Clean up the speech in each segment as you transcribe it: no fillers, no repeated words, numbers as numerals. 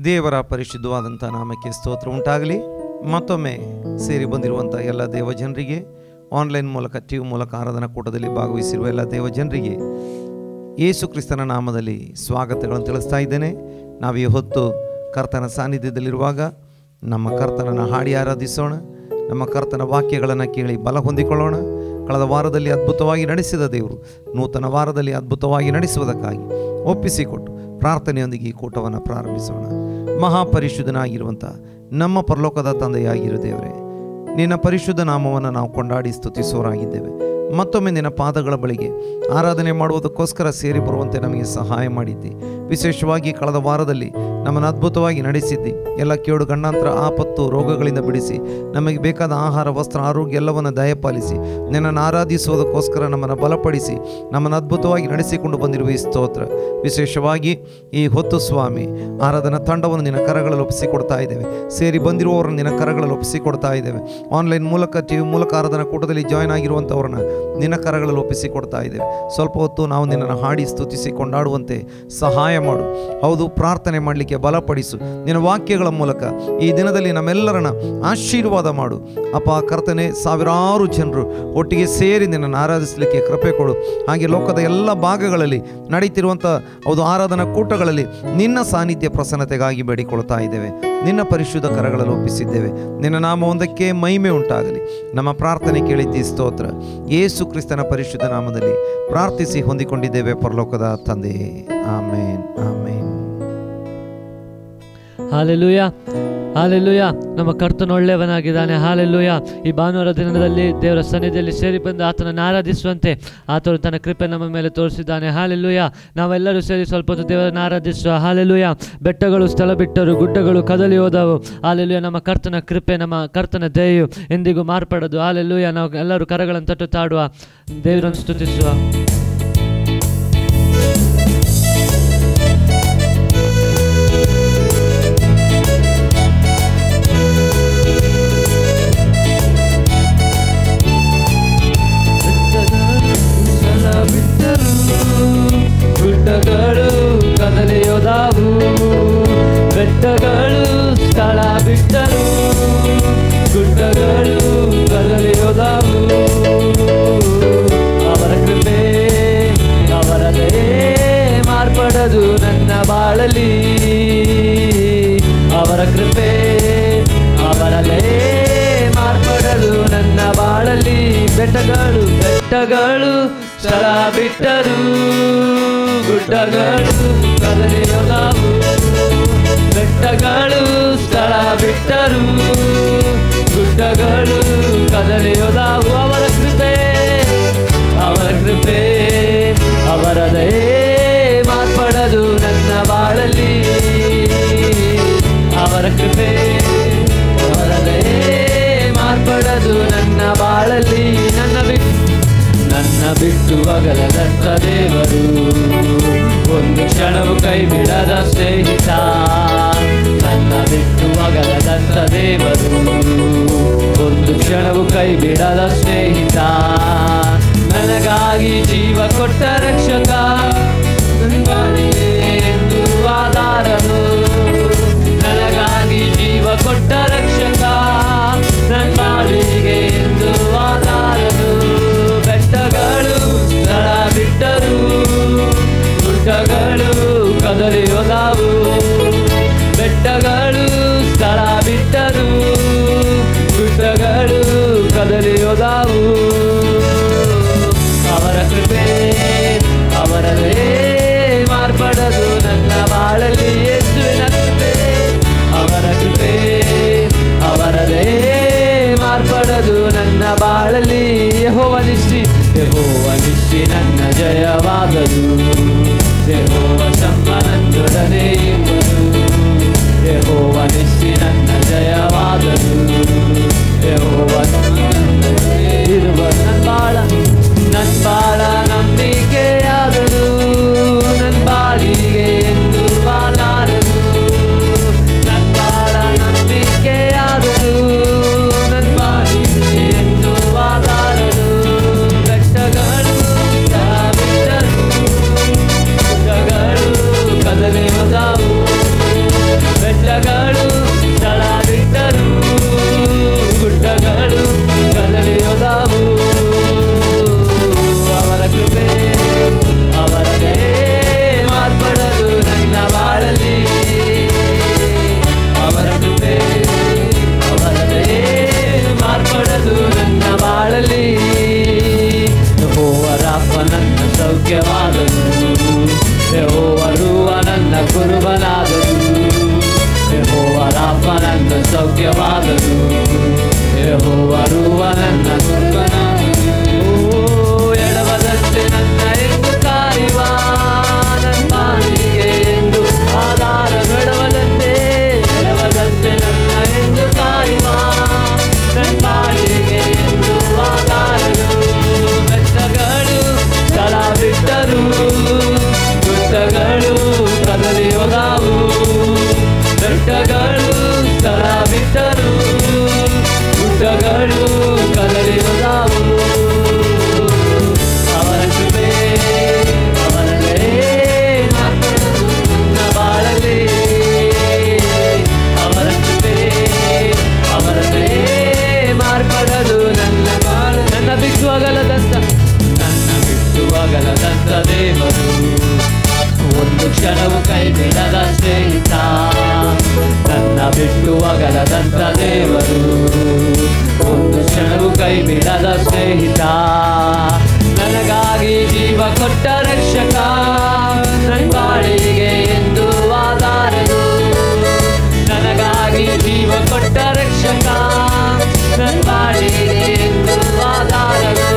ದೇವರ ಪರಿಶುದ್ಧವಾದಂಥ ನಾಮಕ್ಕೆ ಸ್ತೋತ್ರ ಉಂಟಾಗಲಿ. ಮತ್ತೊಮ್ಮೆ ಸೇರಿ ಬಂದಿರುವಂಥ ಎಲ್ಲ ದೇವಜನರಿಗೆ, ಆನ್ಲೈನ್ ಮೂಲಕ ಟಿವಿ ಮೂಲಕ ಆರಾಧನಾ ಕೂಟದಲ್ಲಿ ಭಾಗವಹಿಸಿರುವ ಎಲ್ಲ ದೇವಜನರಿಗೆ ಯೇಸು ಕ್ರಿಸ್ತನ ನಾಮದಲ್ಲಿ ಸ್ವಾಗತಗಳನ್ನು ತಿಳಿಸ್ತಾ ಇದ್ದೇನೆ. ನಾವು ಈ ಹೊತ್ತು ಕರ್ತನ ಸಾನ್ನಿಧ್ಯದಲ್ಲಿರುವಾಗ ನಮ್ಮ ಕರ್ತನನ್ನು ಹಾಡಿ ಆರಾಧಿಸೋಣ. ನಮ್ಮ ಕರ್ತನ ವಾಕ್ಯಗಳನ್ನು ಕೇಳಿ ಬಲ ಹೊಂದಿಕೊಳ್ಳೋಣ. ಕಳೆದ ವಾರದಲ್ಲಿ ಅದ್ಭುತವಾಗಿ ನಡೆಸಿದ ದೇವರು ನೂತನ ವಾರದಲ್ಲಿ ಅದ್ಭುತವಾಗಿ ನಡೆಸುವುದಕ್ಕಾಗಿ ಒಪ್ಪಿಸಿಕೊಟ್ಟು ಪ್ರಾರ್ಥನೆಯೊಂದಿಗೆ ಈ ಕೂಟವನ್ನು ಪ್ರಾರಂಭಿಸೋಣ. ಮಹಾಪರಿಶುದ್ಧನಾಗಿರುವಂಥ ನಮ್ಮ ಪರಲೋಕದ ತಂದೆಯಾಗಿರು ದೇವರೇ, ನಿನ್ನ ಪರಿಶುದ್ಧ ನಾಮವನ್ನು ನಾವು ಕೊಂಡಾಡಿ ಸ್ತುತಿಸೋರಾಗಿದ್ದೇವೆ. ಮತ್ತೊಮ್ಮೆ ನಿನ್ನ ಪಾದಗಳ ಬಳಿಗೆ ಆರಾಧನೆ ಮಾಡುವುದಕ್ಕೋಸ್ಕರ ಸೇರಿ ಬರುವಂತೆ ನಮಗೆ ಸಹಾಯ ಮಾಡಿದ್ದಿ. ವಿಶೇಷವಾಗಿ ಕಳೆದ ವಾರದಲ್ಲಿ ನಮ್ಮನ್ನು ಅದ್ಭುತವಾಗಿ ನಡೆಸಿದ್ದಿ. ಎಲ್ಲ ಕೇಡು ಗಂಡಾಂತರ ಆಪತ್ತು ರೋಗಗಳಿಂದ ಬಿಡಿಸಿ ನಮಗೆ ಬೇಕಾದ ಆಹಾರ ವಸ್ತ್ರ ಆರೋಗ್ಯ ಎಲ್ಲವನ್ನು ದಯಪಾಲಿಸಿ ನಿನ್ನನ್ನು ಆರಾಧಿಸುವುದಕ್ಕೋಸ್ಕರ ನಮ್ಮನ್ನು ಬಲಪಡಿಸಿ ನಮ್ಮನ್ನು ಅದ್ಭುತವಾಗಿ ನಡೆಸಿಕೊಂಡು ಬಂದಿರುವ ಈ ಸ್ತೋತ್ರ. ವಿಶೇಷವಾಗಿ ಈ ಹೊತ್ತು ಸ್ವಾಮಿ ಆರಾಧನಾ ತಂಡವನ್ನು ನಿನ್ನ ಕರಗಳಲ್ಲಿ ಒಪ್ಪಿಸಿಕೊಡ್ತಾ ಇದ್ದೇವೆ. ಸೇರಿ ಬಂದಿರುವವರನ್ನು ನಿನ್ನ ಕರಗಳಲ್ಲಿ ಒಪ್ಪಿಸಿಕೊಡ್ತಾ ಇದ್ದೇವೆ. ಆನ್ಲೈನ್ ಮೂಲಕ ಟಿವಿ ಮೂಲಕ ಆರಾಧನಾ ಕೂಟದಲ್ಲಿ ಜಾಯ್ನ್ ಆಗಿರುವಂಥವ್ರನ್ನ ನಿನ್ನ ಕರಗಳಲ್ಲಿ ಒಪ್ಪಿಸಿಕೊಡ್ತಾ ಇದ್ದೇವೆ. ಸ್ವಲ್ಪ ಹೊತ್ತು ನಾವು ನಿನ್ನನ್ನು ಹಾಡಿ ಸ್ತುತಿಸಿ ಕೊಂಡಾಡುವಂತೆ ಸಹಾಯ ಮಾಡು. ಹೌದು, ಪ್ರಾರ್ಥನೆ ಮಾಡಲಿಕ್ಕೆ ಬಲಪಡಿಸು. ನಿನ್ನ ವಾಕ್ಯಗಳ ಮೂಲಕ ಈ ದಿನದಲ್ಲಿ ನಮ್ಮೆಲ್ಲರನ್ನ ಆಶೀರ್ವಾದ ಮಾಡು. ಅಪ್ಪ ಕರ್ತನೆ, ಸಾವಿರಾರು ಜನರು ಒಟ್ಟಿಗೆ ಸೇರಿ ನಿನ್ನನ್ನು ಆರಾಧಿಸಲಿಕ್ಕೆ ಕೃಪೆ ಕೊಡು. ಹಾಗೆ ಲೋಕದ ಎಲ್ಲ ಭಾಗಗಳಲ್ಲಿ ನಡೀತಿರುವಂಥ ಹೌದು ಆರಾಧನಾ ಕೂಟಗಳಲ್ಲಿ ನಿನ್ನ ಸಾನ್ನಿಧ್ಯ ಪ್ರಸನ್ನತೆಗಾಗಿ ಬೇಡಿಕೊಳ್ತಾ ಇದ್ದೇವೆ. ನಿನ್ನ ಪರಿಶುದ್ಧ ಕರಗಳಲ್ಲಿ ಒಪ್ಪಿಸಿದ್ದೇವೆ. ನಿನ್ನ ನಾಮ ಒಂದಕ್ಕೆ ಮಹಿಮೆ ಉಂಟಾಗಲಿ. ನಮ್ಮ ಪ್ರಾರ್ಥನೆ ಕೇಳಿದ್ದಿ ಸ್ತೋತ್ರ. ಯೇಸು ಕ್ರಿಸ್ತನ ಪರಿಶುದ್ಧ ನಾಮದಲ್ಲಿ ಪ್ರಾರ್ಥಿಸಿ ಹೊಂದಿಕೊಂಡಿದ್ದೇವೆ ಪರಲೋಕದ ತಂದೆಯೇ, ಆಮೇನ್, ಆಮೇನ್. Hallelujah, hallelujah. ನಮ್ಮ ಕರ್ತನು ಒಳ್ಳೆಯವನಾಗಿದ್ದಾನೆ. ಹಾಲೆಲೂಯ. ಈ ಭಾನುವಾರ ದಿನದಲ್ಲಿ ದೇವರ ಸನ್ನಿಧಿಯಲ್ಲಿ ಸೇರಿ ಬಂದು ಆತನನ್ನು ಆರಾಧಿಸುವಂತೆ ಆತನು ತನ್ನ ಕೃಪೆ ನಮ್ಮ ಮೇಲೆ ತೋರಿಸಿದ್ದಾನೆ. ಹಾಲೆಲೂಯ. ನಾವೆಲ್ಲರೂ ಸೇರಿ ಸ್ವಲ್ಪ ಹೊತ್ತು ದೇವರನ್ನು ಆರಾಧಿಸುವ. ಹಾಲೆಲೂಯ. ಬೆಟ್ಟಗಳು ಸ್ಥಳ ಬಿಟ್ಟರು, ಗುಡ್ಡಗಳು ಕದಲಿ ಹೋದವು. ಹಾಲೆಲೂಯ. ನಮ್ಮ ಕರ್ತನ ಕೃಪೆ, ನಮ್ಮ ಕರ್ತನ ದಯೆಯು ಎಂದಿಗೂ ಮಾರ್ಪಡದು. ಹಾಲೆಲೂಯ. ನಾವು ಎಲ್ಲರೂ ಕರಗಳನ್ನು ತಟ್ಟುತ್ತಾಡುವ, ದೇವರನ್ನು ಸ್ತುತಿಸುವ. ಗುಡ್ಡಗಳು ಕದಲಿಯೋದಾವು, ಬೆಟ್ಟಗಳು ಸ್ಥಳ ಬಿಟ್ಟರು, ಗುಡ್ಡಗಳು ಕದಲಿಯೋದಾವು. ಅವರ ಕೃಪೆ ಅವರದೇ ಮಾರ್ಪಡದು ನನ್ನ ಬಾಳಲಿ. ಅವರ ಕೃಪೆ ಅವರಲ್ಲೇ ಮಾರ್ಪಡದು ನನ್ನ ಬಾಳಲಿ. ಬೆಟ್ಟಗಳು ಬೆಟ್ಟಗಳು ಸ್ಥಳ ಬಿಟ್ಟರು, ಗುಡ್ಡಗಳು ಕದಲಿಯೋದಾವು, ಬೆಟ್ಟಗಳು ಸ್ಥಳ ಬಿಟ್ಟರು, ಗುಡ್ಡಗಳು ಕದಲಿಯೋದಾವು. ಅವರ ಕೃಪೆ ಅವರದೇ ಮಾರ್ಪಡದು ನನ್ನ ಬಾಳಲಿ. ಅವರ ಕೃಪೆ ಅವರದೇ ಮಾರ್ಪಡದು ನನ್ನ ಬಾಳಲಿ. ನನ್ನ ಬಿಟ್ಟು ಅಗಲದಂತ ದೇವರು, ಒಂದು ಕ್ಷಣವು ಕೈ ಬಿಡದ ಸ್ನೇಹಿತ. ನನ್ನ ಬಿಟ್ಟು ಅಗಲದಂತ ದೇವರು, ಒಂದು ಕ್ಷಣವು ಕೈ ಬಿಡದ ಸ್ನೇಹಿತ. ನನಗಾಗಿ ಜೀವ ಕೊಟ್ಟ ರಕ್ಷಕ, ನನಗೆ ಎಂದು ಆಧಾರನು. ನನಗಾಗಿ ಜೀವ ಕೊಟ್ಟ ರಕ್ಷಕ, ನನ್ನ ಬಾಳಿಗೆ ಎಂದು ಆಧಾರನು. ಬೆಟ್ಟಗಳು ಸ್ಥಳ ಬಿಟ್ಟರು, ಗುಡ್ಡಗಳು ಕದಲಿಯೋದಾವು, ನನ್ನ ಸೌಖ್ಯವಾದನು, ಯೆಹೋವ ರೂಹ ನನ್ನ ದುರ್ಬಲನಾದನು. ಎಡವದಂತೆ ನನ್ನ ಎಂದು ಕಾಯುವ ನನ್ನ ಪಾಲಿಗೆ ಎಂದು ಆಧಾರ, ಎಡವದಂತೆ ನನ್ನ ಎಂದು ಕಾಯುವ ನನ್ನ ಪಾಲಿಗೆ ಎಂದು ಆಧಾರನು. ಬೆಟ್ಟಗಳು ಸ್ಥಳ ಬಿಟ್ಟರು, ಗುಡ್ಡಗಳು ಕದಲಿ ಹೋದವು. ಬೆಟ್ಟಗಳು ಸ್ಥಳ ಬಿಟ್ಟರು, ಗುಡ್ಡಗಳು ಕದಲಿ ಹೋದವು. ಅವರ ಕೃಪೆ ಅವರಲ್ಲೇ ನನ್ನ ಬಾಳಲಿ, ಅವರ ಕೃಪೆ ಅವರಲ್ಲೇ ಮಾರ್ಪಡದು ನನ್ನ ಬಾಳ. ನನ್ನ ಬಿಟ್ಟು ಅಗಲದಂತ ದೇವರು, ಒಂದು ಕ್ಷಣವು ಕೈ ಬಿಡದ ಸ್ನೇಹಿತ. ನನ್ನ ಬಿಟ್ಟು ಅಗಲದಂತ ದೇವರು, ಒಂದು ಕ್ಷಣವು ಕೈ ಬಿಡದ ಸ್ನೇಹಿತ. ನನಗಾಗಿ ಜೀವ ಕೊಟ್ಟ ರಕ್ಷಕ, ನನ್ನ ಬಾಳಿಗೆ ಎಂದು ಆಧಾರನು. ನನಗಾಗಿ ಜೀವ ಕೊಟ್ಟ ರಕ್ಷಕ, ನನ್ನ ಬಾಳಿಗೆ ಎಂದು ಆಧಾರನು.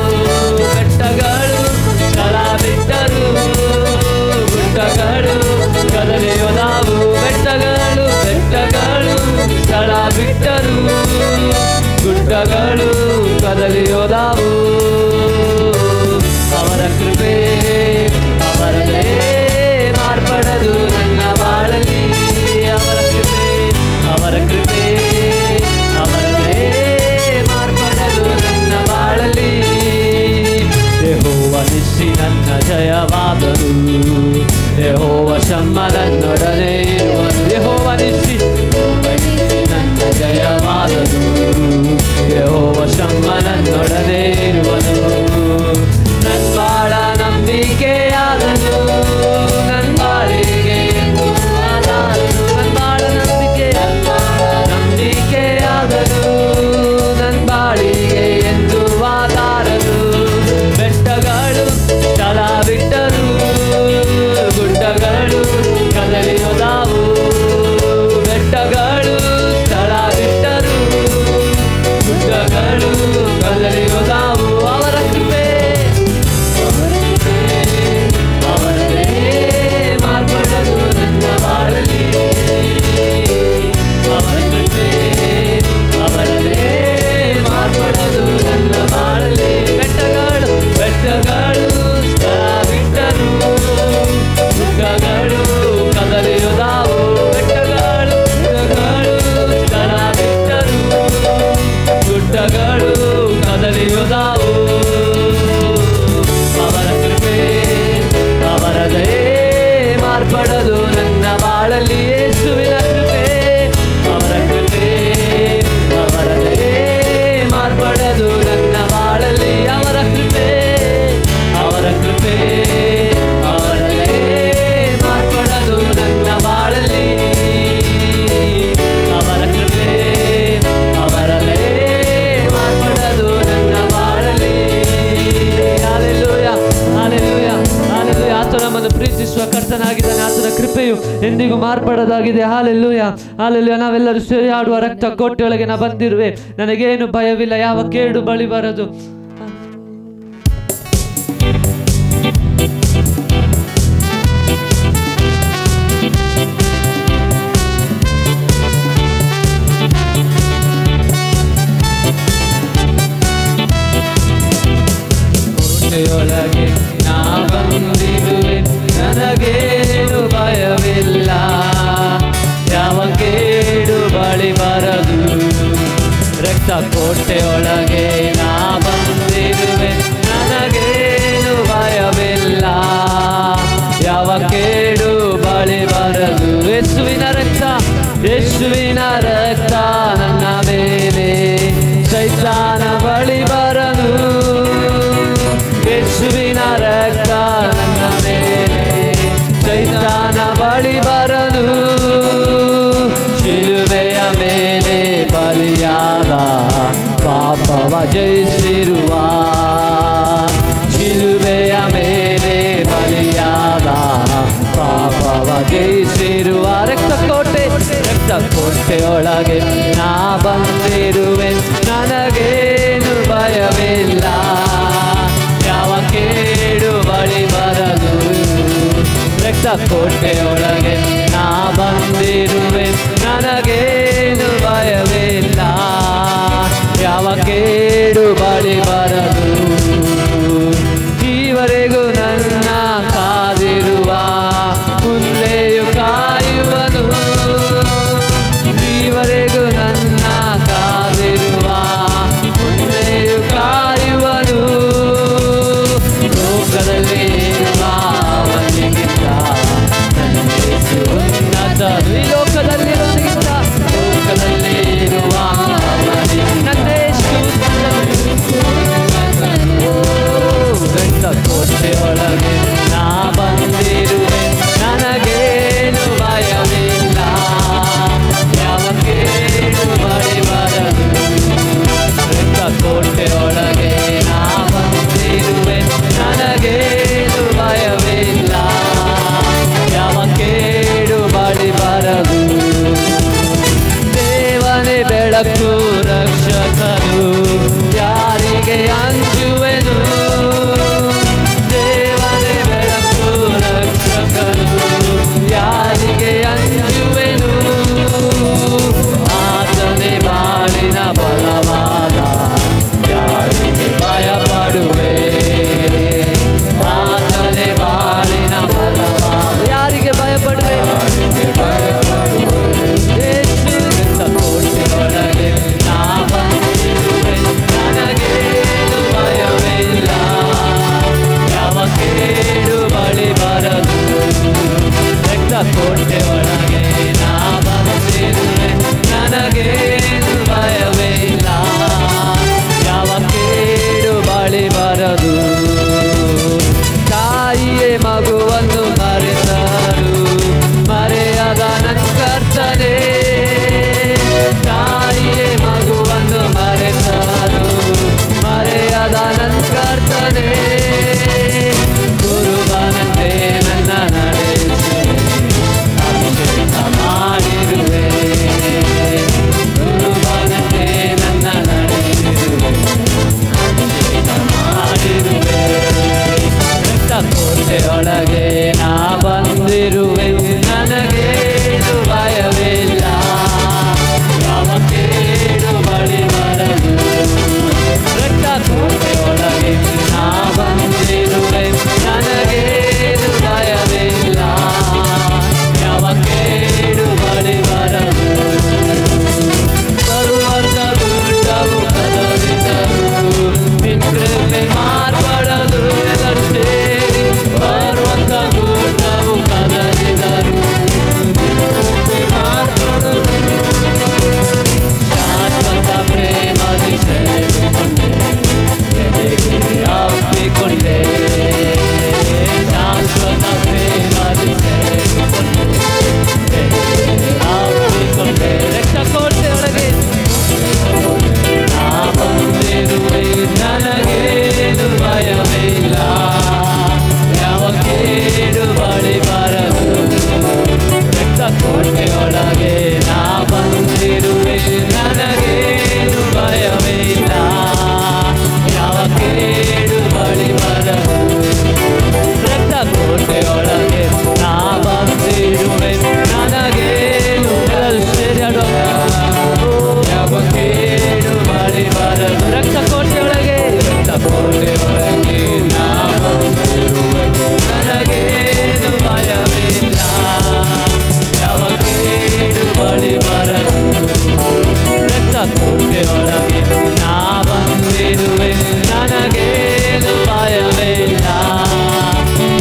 ಬೆಟ್ಟಗಳು ಸ್ಥಳ ಬಿಟ್ಟರು, ಗುಡ್ಡಗಳು ಕದಲಿಯೋದಾವು. ಬೆಟ್ಟಗಳು ಸ್ಥಳ ಬಿಟ್ಟರು, ಗುಡ್ಡಗಳು ಕದಲಿಯೋದಾವು. ಅವರ ಕೃಪೆ ಅವರಲ್ಲೇ ಮಾರ್ಪಡದು ನನ್ನ ಬಾಳಲಿ. ಅವರ ಕೃಪೆ ಅವರಲ್ಲೇ ಮಾರ್ಪಡದು ನನ್ನ ಬಾಳಲಿ. ಯೆಹೋವ ನಿಸ್ಸಿ ನನ್ನ ಜಯವಾದರು, ಯೆಹೋವ ಶಮ್ಮನನ್ನೊಡನೆ ಇರುವನು. ಯೆಹೋವ ನಿಸ್ಸಿ ನನ್ನ ಜಯವಾದರು, ಯೆಹೋವ ಶಮ್ಮನನ್ನೊಡನೆ ಇರುವನು. ನನ್ನ ಬಾಳ ನಂಬಿಕೆಯಾದನು, ನನ್ನ ಬಾಳಿಗೆ ಎಂದು ಆಧಾರನು. ನನ್ನ ಬಾಳ ನಂಬಿಕೆಯಾದನು, ನನ್ನ ಬಾಳಿಗೆ ಎಂದು ಆಧಾರನು. ಬೆಟ್ಟಗಳು ಸ್ಥಳ ಬಿಟ್ಟರು, ಗುಡ್ಡಗಳು ಕದಲಿಯೋದಾವು. ಬೆಟ್ಟಗಳು ಸ್ಥಳ ಬಿಟ್ಟರು, ಗುಡ್ಡಗಳು ಕದಲಿಯೋದಾವು. ಅವರ ಕೃಪೆ ಅವರಲ್ಲೇ ಮಾರ್ಪಡದು ನನ್ನ ಬಾಳಲಿ. ಅವರ ಕೃಪೆ ಅವರಲ್ಲೇ ಮಾರ್ಪಡದು ನನ್ನ ಬಾಳಲಿ. ಬೆಟ್ಟಗಳು ಸ್ಥಳ ಬಿಟ್ಟರು, ಗುಡ್ಡಗಳು ಕದಲಿಯೋದಾವು. ಬೆಟ್ಟಗಳು ಸ್ಥಳ ಬಿಟ್ಟರು, ಗುಡ್ಡಗಳು ಕದಲಿಯೋದಾವು. ಅವರ ಕೃಪೆ ಅವರಲ್ಲೇ ಮಾರ್ಪಡದು ನನ್ನ ಬಾಳಲಿ. ಯೇಸುವಿನ ಕೃಪೆ ಅವರಲ್ಲೇ ಮಾರ್ಪಡದು ನನ್ನ ಬಾಳಲಿ. ಅವರ ಕೃಪೆ ಅವರಲ್ಲೇ ಮಾರ್ಪಡದು ನನ್ನ ಬಾಳಲಿ. ಅವರ ಕೃಪೆ ಅವರಲ್ಲೇ ಮಾರ್ಪಡದು ನನ್ನ ಬಾಳಲಿ. Hallelujah, hallelujah, hallelujah. ಆತ ನಮ್ಮನ್ನು ಪ್ರೀತಿಸುವ ಕರ್ತನಾಗಿದ್ದಾನೆ. ಆತನ ಕೃಪೆಯು ಎಂದಿಗೂ ಮಾರ್ಪಡದಾಗಿದೆ. Hallelujah, hallelujah. ನಾವೆಲ್ಲರೂ ಸೇರಿ ಆಡುವ ರಕ್ತ ಕೋಟೆಯೊಳಗೆ ನಾ ಬಂದಿರುವೆ, ನನಗೇನು ಭಯವಿಲ್ಲ, ಯಾವ ಕೇಡು ಬಳಿ ಬರದು. ಕೋಟೆಯೊಳಗೆ ನಾ ಬಂದಿರುವೆ, ನನಗೇನು ಭಯವಿಲ್ಲ, ಯಾವ ಕೇಡು ಬಳಿ ಬರದು. ರಕ್ತ ಕೋಟೆಯೊಳಗೆ ನಾ ಬಂದಿರುವೆ, ನನಗೇನು ಭಯವಿಲ್ಲ, ಯಾವ ಕೇಡು ಬಳಿ ಬರದು. ಯೇಸುವಿನ ರಕ್ತ ನನ್ನ ಮೇಲೆ ಸೈತಾನ ಬಳಿ ಬರದು. ಯೇಸುವಿನ ರಕ್ತ ನನ್ನ ಮೇಲೆ ಸೈತಾನ ಬಳಿ ಬರದು. ಶಿಲುಬೆಯ ಮೇಲೆ ಬಲಿಯಾದ ಪಾಪವ ಜಯಿಸಿರುವ, ಶಿಲುಬೆಯ ಮೇಲೆ ಬಲಿಯಾದ ಪಾಪವ ಜಯಿಸಿರುವ ರಕ್ತ ಕೋಟೆ ಕೋಟೆಯೊಳಗೆ ನಾ ಬಂದಿರುವೆ, ನನಗೇನು ಭಯವಿಲ್ಲ, ಯಾವ ಕೇಡು ಬಳಿ ಬರದು. ರಕ್ತ ಕೋಟೆಯೊಳಗೆ ನಾ ಬಂದಿರುವೆ, ನನಗೇನು ಭಯವಿಲ್ಲ, ಯಾವ ಕೇಡು ಬಳಿ ಬರದು. ಈವರೆಗೂ ನನ್ನ ಕಾದಿರುವ ಮುಂದೆಯು ಕಾಯುವನು, ಈವರೆಗೂ ನನ್ನ ಕಾದಿರುವ ಮುಂದೆಯು ಕಾಯುವನು. ಲೋಕದಲ್ಲಿ ಇರುವ ಅವನಿಗಿಂತ ನನ್ನ ಯೇಸು ಉನ್ನತನು, ಈ ಲೋಕದಲ್ಲಿರೋನಿಗಿಂತ ಲೋಕದಲ್ಲಿ ಇರುವ ಅವನಿಗಿಂತ ನನ್ನ ಯೇಸು ಉನ್ನತನು. ರಕ್ತ ಕೋಟೆಯೊಳಗೆ ನಾ ಬಂದಿರುವೆ, ನನಗೇನು ಭಯವಿಲ್ಲ, ಯಾವ ಕೇಡು ಬಳಿ ಬರದು. ರಕ್ತ ಕೋಟೆಯೊಳಗೆ ನಾ ಬಂದಿರುವೆ, ನನಗೇನು ಭಯವಿಲ್ಲ, ಯಾವ ಕೇಡು ಬಳಿ ಬರದು. ದೇವನೇ ಬೆಳಕು ರಕ್ಷಕನು, ಯಾರಿಗೆ ಅಂಜುವೆನು. ದೇವನೇ ಬೆಳಕು ರಕ್ಷಕನು, ಯಾರಿಗೆ ಅಂಜುವೆನು. ಆತನೇ ಬಾಳಿನ ಬಲವಾದ, ಯಾರಿಗೆ ಭಯಪಡುವೆ. ಆತನೇ ಬಾಳಿನ ಬಲವಾದ, ಯಾರಿಗೆ ಭಯಪಡುವೆ. ಕೋಟೆಯೊಳಗೆ ನಾ ಬಂದಿರುವೆ, ನನಗೇನು ಭಯವಿಲ್ಲ, ಯಾವ ಕೇಡು ಬಳಿ ಬರದು. ರಕ್ತ ಕೋಟೆಯೊಳಗೆ ನಾ ಬಂದಿರುವೆ, ನನಗೇನು ಭಯವಿಲ್ಲ, ಯಾವ ಕೇಡು ಬಳಿ ಬರದು. ತಾಯಿಯೇ ಮಗುವನ್ನು ಮರೆತರು, ಮರೆಯದ ನನ್ನ ಕರ್ತನೇ. ತಾಯಿಯೇ ಮಗುವನ್ನು ಮರೆತರು, ಮರೆಯದ ನನ್ನ ಕರ್ತನೇ. ಗುರುವನಂತೆ ನನ್ನ ನಡೆಸಿ ಅಭಿಷೇಕ ಮಾಡಿರುವೆ, ಗುರುವನಂತೆ ನನ್ನ ನಡೆಸಿರುವೆ, ಅಭಿಷೇಕ ಮಾಡಿರುವೆ. ರಕ್ತ ಕೋಟೆಯೊಳಗೆ ನಾ ಬಂದಿರುವೆ, ನನಗೇನು ಭಯವಿಲ್ಲ, ಯಾವ ಕೇಡು ಬಳಿ ಬರದು. ರಕ್ತ ಕೋಟೆಯೊಳಗೆ ನಾ ಬಂದಿರುವೆ, ನನಗೇನು ಭಯವಿಲ್ಲ, ಯಾವ ಕೇಡು ಬಳಿ ಬರದು. ಸರ್ವರ್ಗ ಗುಡ್ಡವು ಕದಲಿದರು, ನಿನ್ನ ಮಾರ್ಪಡದು. ಎಲ್ಲರೂ ಸೇರಿ ಪರ್ವತ ಗುಡ್ಡವು ಕದಲಿದರು, ಶಾಶ್ವತ ಪ್ರೇಮದಿ ಸೆಳೆದುಕೊಂಡೆ, ಎದೆಗೆ ಅಪ್ಪಿಕೊಂಡೆ. ಶಾಶ್ವತ ಪ್ರೇಮದಿ ಸೆಳೆದುಕೊಂಡೆ, ಎದೆಗೆ ಅಪ್ಪಿಕೊಂಡೆ. ರಕ್ತ ಕೋಟೆಯೊಳಗೆ ನಾ ಬಂದಿರುವೆ, ನನಗೇನು ಭಯವಿಲ್ಲ, ಯಾವ ಕೇಡು ಬಳಿ ಬರದು. ರಕ್ತ ಕೋಟೆಯೊಳಗೆ ನಾ ಬಂದಿರುವೆ, ನನಗೇನು ಭಯವಿಲ್ಲ, ಯಾವ ಕೇಡು ಬಳಿ ಬರದು. ರಕ್ತ ಕೋಟೆಯೊಳಗೆ ನಾ ಬಂದಿರುವೆ, ನನಗೇನು ಯಾವ ಕೇಡು ಬಳಿ ಬರದು. ರಕ್ತ ಕೋಟೆಯೊಳಗೆ, ರಕ್ತ ಕೋಟೆಯೊಳಗೆ ನಾ ಬಂದಿರುವೆ, ನನಗೇನು ಭಯವಿಲ್ಲ, ಯಾವ ಕೇಡು ಬಳಿ ಬರದು. ರಕ್ತ ಕೋಟೆಯೊಳಗೆ ನಾ ಬಂದಿರುವೆ, ನನಗೇನು ಭಯವಿಲ್ಲ,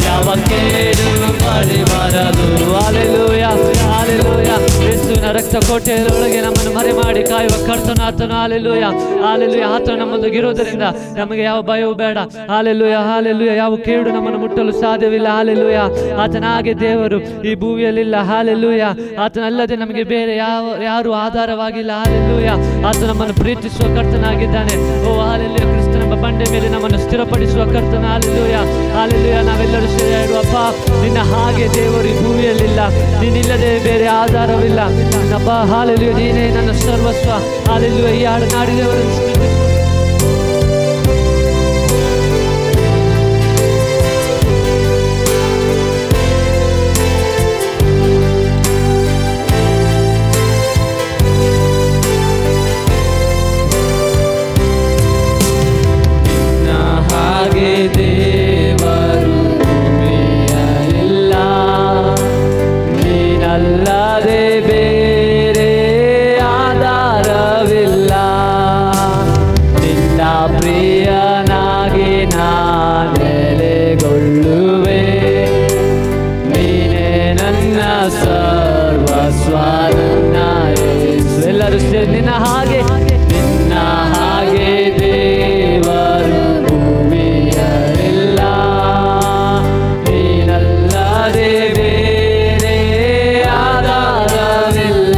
ಯಾವ ಕೇಡು ಬಳಿ ಬರದು. Hallelujah, hallelujah. ಯೇಸುವಿನ ರಕ್ತ ಕೋಟೆಯೊಳಗೆ ನಮ್ಮನ್ನು ಮರೆ ಮಾಡಿ ಕಾಯುವ ಕರ್ತನ ಆತನು. Hallelujah, hallelujah. ಆತನು ನಮ್ಮೊಂದಿಗಿರುವುದರಿಂದ ನಮಗೆ ಯಾವ ಭಯವೂ ಬೇಡ. Hallelujah, hallelujah. ಯಾವ ಕೇಡು ನಮ್ಮನ್ನು ಮುಟ್ಟಲು ಸಾಧ್ಯವಿಲ್ಲ. ಹಾಲೆಲೂಯಾ. ಆತನಾಗೆ ದೇವರು ಈ ಭೂಮಿಯಲ್ಲಿಲ್ಲ. ಹಾಲೆಲೂಯಾ. ಆತನಲ್ಲದೆ ನಮಗೆ ಬೇರೆ ಯಾರು ಆಧಾರವಾಗಿಲ್ಲ. ಹಾಲೆಲೂಯಾ. ಆತ ನಮ್ಮನ್ನು ಪ್ರೀತಿಸುವ ಕರ್ತನಾಗಿದ್ದಾನೆ. ಓ ಹಾಲೆಲೂಯಾ. ಕ್ರಿಸ್ತನೆಂಬ ಬಂಡೆ ಮೇಲೆ ನಮ್ಮನ್ನು ಸ್ಥಿರಪಡಿಸುವ ಕರ್ತನ. Hallelujah, hallelujah. ನಾವೆಲ್ಲರೂ ಸೇರಿ ಹೇಳುವಪ್ಪ, ನಿನ್ನ ಹಾಗೆ ದೇವರು ಈ ಭೂಮಿಯಲ್ಲಿಲ್ಲ, ನೀನಿಲ್ಲದೆ ಬೇರೆ ಆಧಾರವಿಲ್ಲ. ಅಪ್ಪ ಹಾಲೆಲೂಯ, ನೀನೇ ನನ್ನ ಸರ್ವಸ್ವ. ಹಾಲೆಲೂಯ. ಈ ಹಾಡು ನಾಡಿದವರನ್ನು ದೇವರು ಭೂಮಿಯಲ್ಲಿಲ್ಲ, ನೀನಲ್ಲದೆ ಬೇರೆ ಆಧಾರವಿಲ್ಲ. ನಿನ್ನ ಪ್ರಿಯನಾಗಿ ನಾನೆಲೆಗೊಳ್ಳುವೆ, ನೀನೇ ನನ್ನ ಸರ್ವಸ್ವ, ನನ್ನ ಯೇಸು. ಎಲ್ಲರೂ ಸೇರಿ ನಿನ್ನ ಹಾಗೆ, ನಿನ್ನ ಹಾಗೆ ದೇವರು ಭೂಮಿಯಲ್ಲಿಲ್ಲ, ನೀನಲ್ಲದೆ ಬೇರೆ ಆಧಾರವಿಲ್ಲ.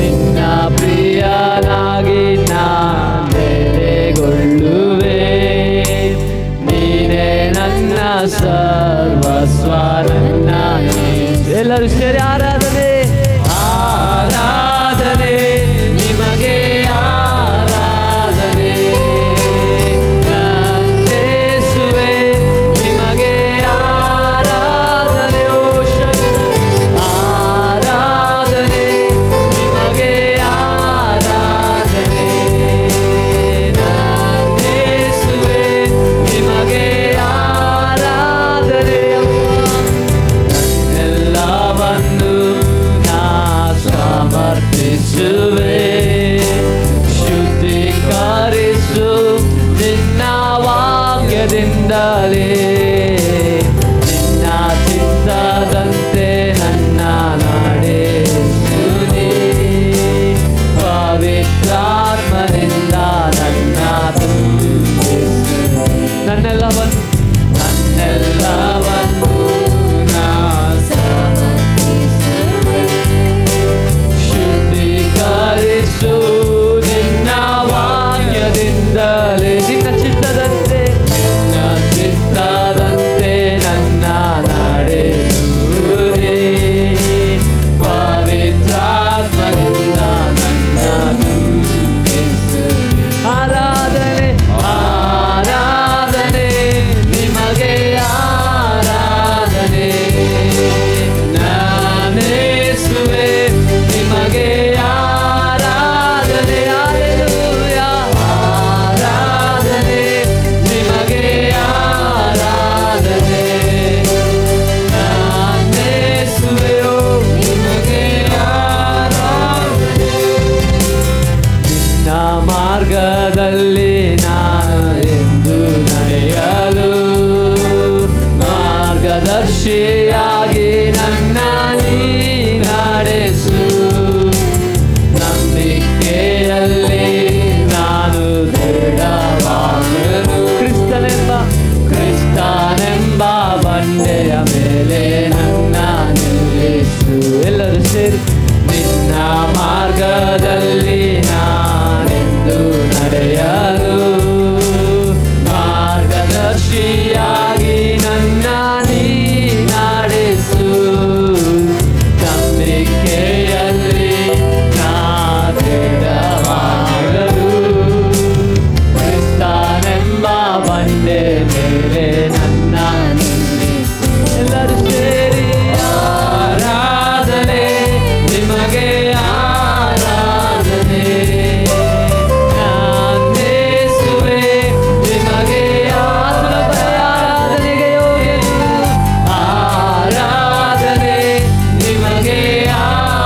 ನಿನ್ನ ಪ್ರಿಯನಾಗಿ ನಾನೆಲೆಗೊಳ್ಳುವೆ, ನೀನೇ ನನ್ನ ಸರ್ವಸ್ವ, ನನ್ನ ಯೇಸು. ಎಲ್ಲರೂ ಸೇರಿ ಆರಾಧನೆ, ಆರಾಧನೆ ನಿಮಗೆ, ಆರಾಧನೆ ಯೇಸುವೇ ನಿಮಗೆ, ಆರಾಧನೆ. ಓ ಆರಾಧನೆ ನಿಮಗೆ, ಆರಾಧನೆ ಯೇಸುವೇ ನಿಮಗೆ, ಆರಾಧನೆ. ನನ್ನೆಲ್ಲವನ್ನು ನಾ ಸಮರ್ಪಿಸುವೆ, ಶುದ್ಧೀಕರಿಸು ನಿನ್ನ ವಾಕ್ಯದಿಂದಲೇ. ನಿನ್ನ ಚಿತ್ತದಂತೆ ನನ್ನ ನಡೆಸು ನೀ, ಪವಿತ್ರಾತ್ಮನಿಂದ ನನ್ನ ತುಂಬಿಸು. ನನ್ನೆಲ್ಲವನ್ನು ನಾ ಸಮರ್ಪಿಸುವೆ, ಶುದ್ಧೀಕರಿಸು ನಿನ್ನ ವಾಕ್ಯದಿಂದಲೇ. ನಿನ್ನ ಚಿತ್ತದಂತೆ, ನಿನ್ನ ಚಿತ್ತದಂತೆ ನನ್ನ ನಡೆಸುವೆ, ಪವಿತ್ರಾತ್ಮನಿಂದ ನನ್ನ ತುಂಬಿಸು. ಆರಾಧನೆ, ಆರಾಧನೆ ನಿಮಗೆ, ಆರಾಧನೆ ನಾನೇಸುವೆ ನಿಮಗೆ, ಆರಾಧನೆ. ಹಾಲೆಲೂಯ, ಆರಾಧನೆ ನಿಮಗೆ, ಆರಾಧನೆ ನಾನೇಸುವೆಯೋ ನಿಮಗೆ, ಆರಾಧನೆ. ನಿನ್ನ ಮಾರ್ಗದಲ್ಲಿ ನಾನು ಎಂದು ನಡೆಯಲು, ಮಾರ್ಗದರ್ಶಿಯಾಗಿ ನನ್ನ ನೀ ನಡೆಸು. ನಂಬಿಕೆಯಲ್ಲಿ ನಾನು ದೃಢವಾಗಲು, ಕ್ರಿಸ್ತನೆಂಬ ಬಂಡೆಯ ಮೇಲೆ ನನ್ನ ನಿಲ್ಲಿಸು. ಎಲ್ಲರೂ ಸೇರಿ ನಿನ್ನ ಮಾರ್ಗದಲ್ಲಿ ನಾನೆಂದು ನಡೆಯಲು, ಮಾರ್ಗದರ್ಶಿಯಾಗಿ ನನ್ನ ನೀ ನಡೆಸು. ನಂಬಿಕೆಯಲ್ಲಿ ನಾ ದೃಢವಾಗಲು, ಕ್ರಿಸ್ತನೆಂಬ ಬಂಡೆ ಮೇಲೆ ನನ್ನ ನಿಲ್ಲಿಸು. ಎಲ್ಲರೂ ಸೇರಿ ಆರಾಧನೆ ನಿಮಗೆ, ಆರಾಧನೆ ನಾನೇಸುವೆ ನಿಮಗೆ, ಆರಾಧನೆಗೆ ಯೋಗ್ಯನು. ಆರಾಧನೆ ನಿಮಗೆ, ಆರಾಧನೆ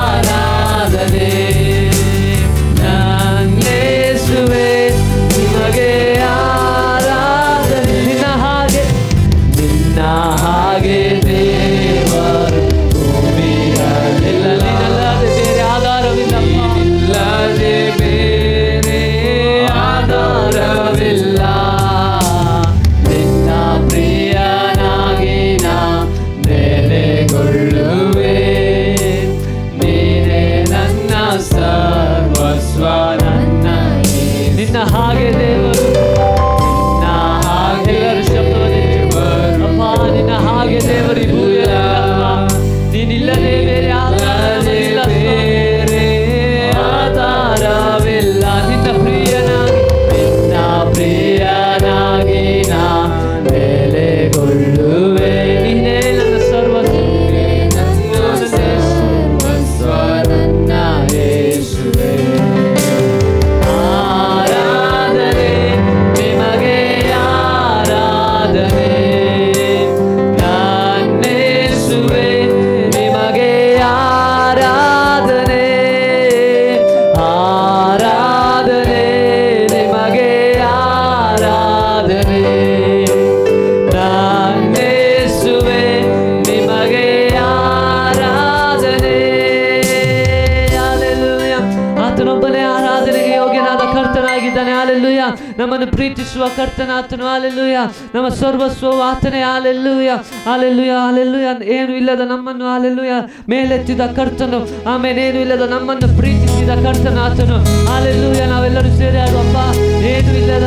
ಕರ್ತನಾಗಿದ್ದಾನೆ. ಹಾಲೆಲೂಯ. ನಮ್ಮನ್ನು ಪ್ರೀತಿಸುವ ಕರ್ತನಾತನು. ಹಾಲೆಲೂಯ. ನಮ್ಮ ಸರ್ವಸ್ವವು ಆತನೇ. Hallelujah, hallelujah, hallelujah. ಏನು ಇಲ್ಲದ ನಮ್ಮನ್ನು ಹಾಲೆಲೂಯ ಮೇಲೆತ್ತಿದ ಕರ್ತನು. ಆಮೇಲೆ ಏನು ಇಲ್ಲದ ನಮ್ಮನ್ನು ಪ್ರೀತಿಸಿದ ಕರ್ತನಾತನು. ಹಾಲೆಲೂಯ. ನಾವೆಲ್ಲರೂ ಸೇರಿ ಆಡುವಪ್ಪ. ಏನು ಇಲ್ಲದ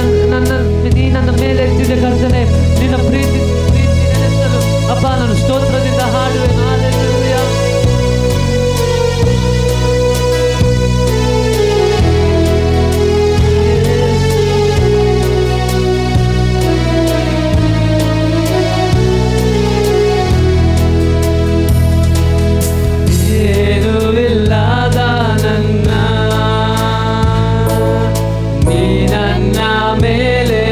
ನೀ ನನ್ನ ಮೇಲೆ ಎತ್ತಿದ ಕರ್ತನೆ. ನಿನ್ನ ಪ್ರೀತಿ ನೆನೆಸಲು ಅಪ್ಪ ನಾನು ಸ್ತೋತ್ರದಿಂದ ಹಾಡುವೆನು. ಹಾಲೆಲೂಯ. ಮೇಲೆ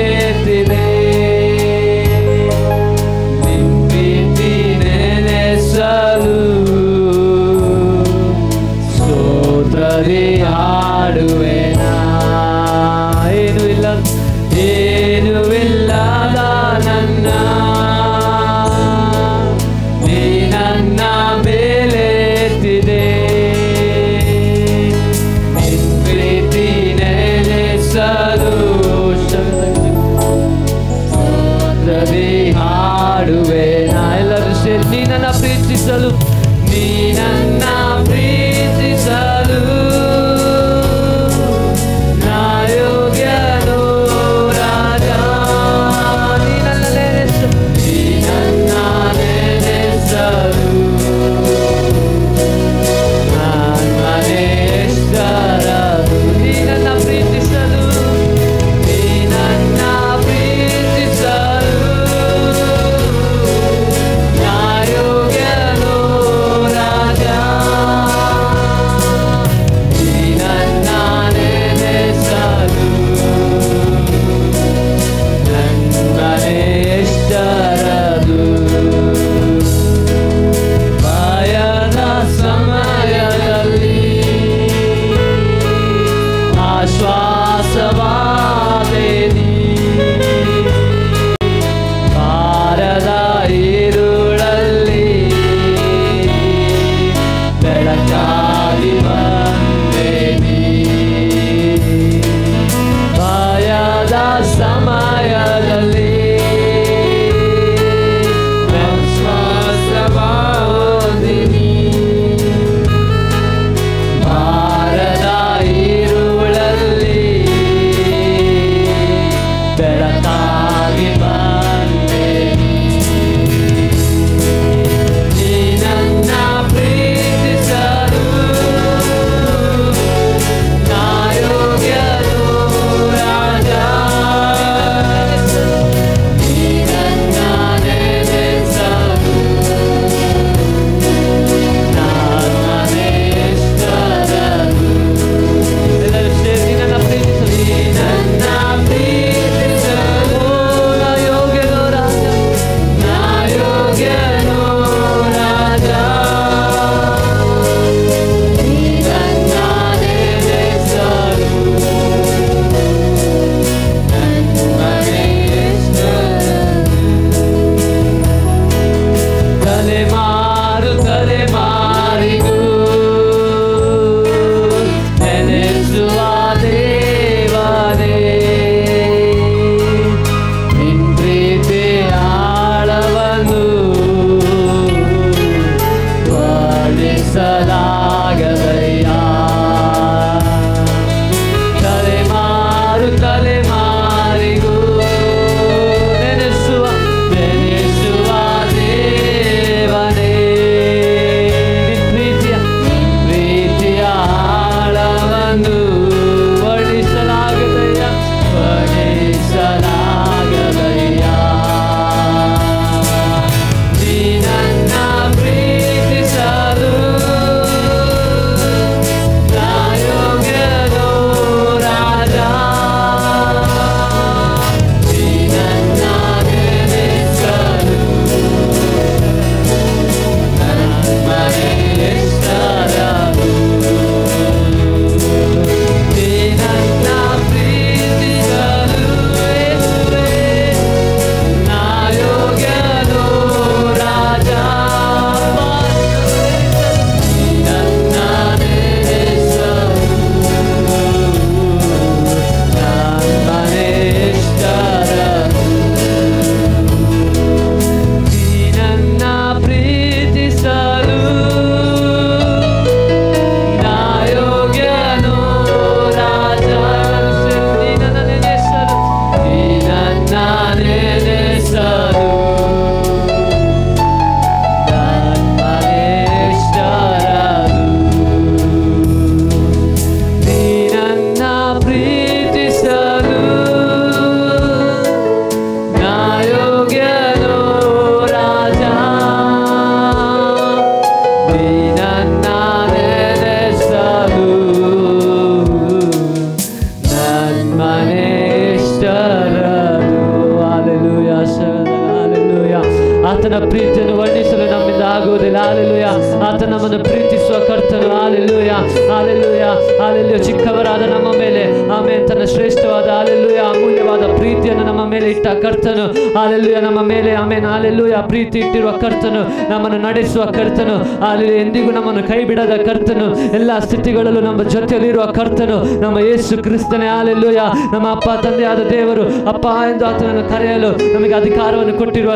ಹಾಲೆಲೂಯ ಹಾಲೆಲೂಯ ಹಾಲೆಲೂಯ. ಚಿಕ್ಕವರಾದ ನಮ್ಮ ಮೇಲೆ ಆಮೆನ್ ತನ್ನ ಶ್ರೇಷ್ಠವಾದ ಹಾಲೆಲೂಯ ಅಮೂಲ್ಯವಾದ ಪ್ರೀತಿಯನ್ನು ನಮ್ಮ ಮೇಲೆ ಇಟ್ಟ ಕರ್ತನು, ಹಾಲೆಲೂಯ ನಮ್ಮ ಮೇಲೆ ಆಮೆನ್ ಹಾಲೆಲೂಯ ಪ್ರೀತಿ ಇಟ್ಟಿರುವ ಕರ್ತನು, ನಮ್ಮನ್ನು ನಡೆಸುವ ಕರ್ತನು, ಹಾಲೆಲೂಯ ಎಂದಿಗೂ ನಮ್ಮನ್ನು ಕೈ ಬಿಡದ ಕರ್ತನು, ಎಲ್ಲ ಸ್ಥಿತಿಗಳಲ್ಲೂ ನಮ್ಮ ಜೊತೆಯಲ್ಲಿರುವ ಕರ್ತನು ನಮ್ಮ ಯೇಸು ಕ್ರಿಸ್ತನೇ. ಹಾಲೆಲೂಯ ನಮ್ಮ ಅಪ್ಪ ತಂದೆಯಾದ ದೇವರು ಅಪ್ಪ ಎಂದು ಆತನನ್ನು ಕರೆಯಲು ನಮಗೆ ಅಧಿಕಾರವನ್ನು ಕೊಟ್ಟಿರುವ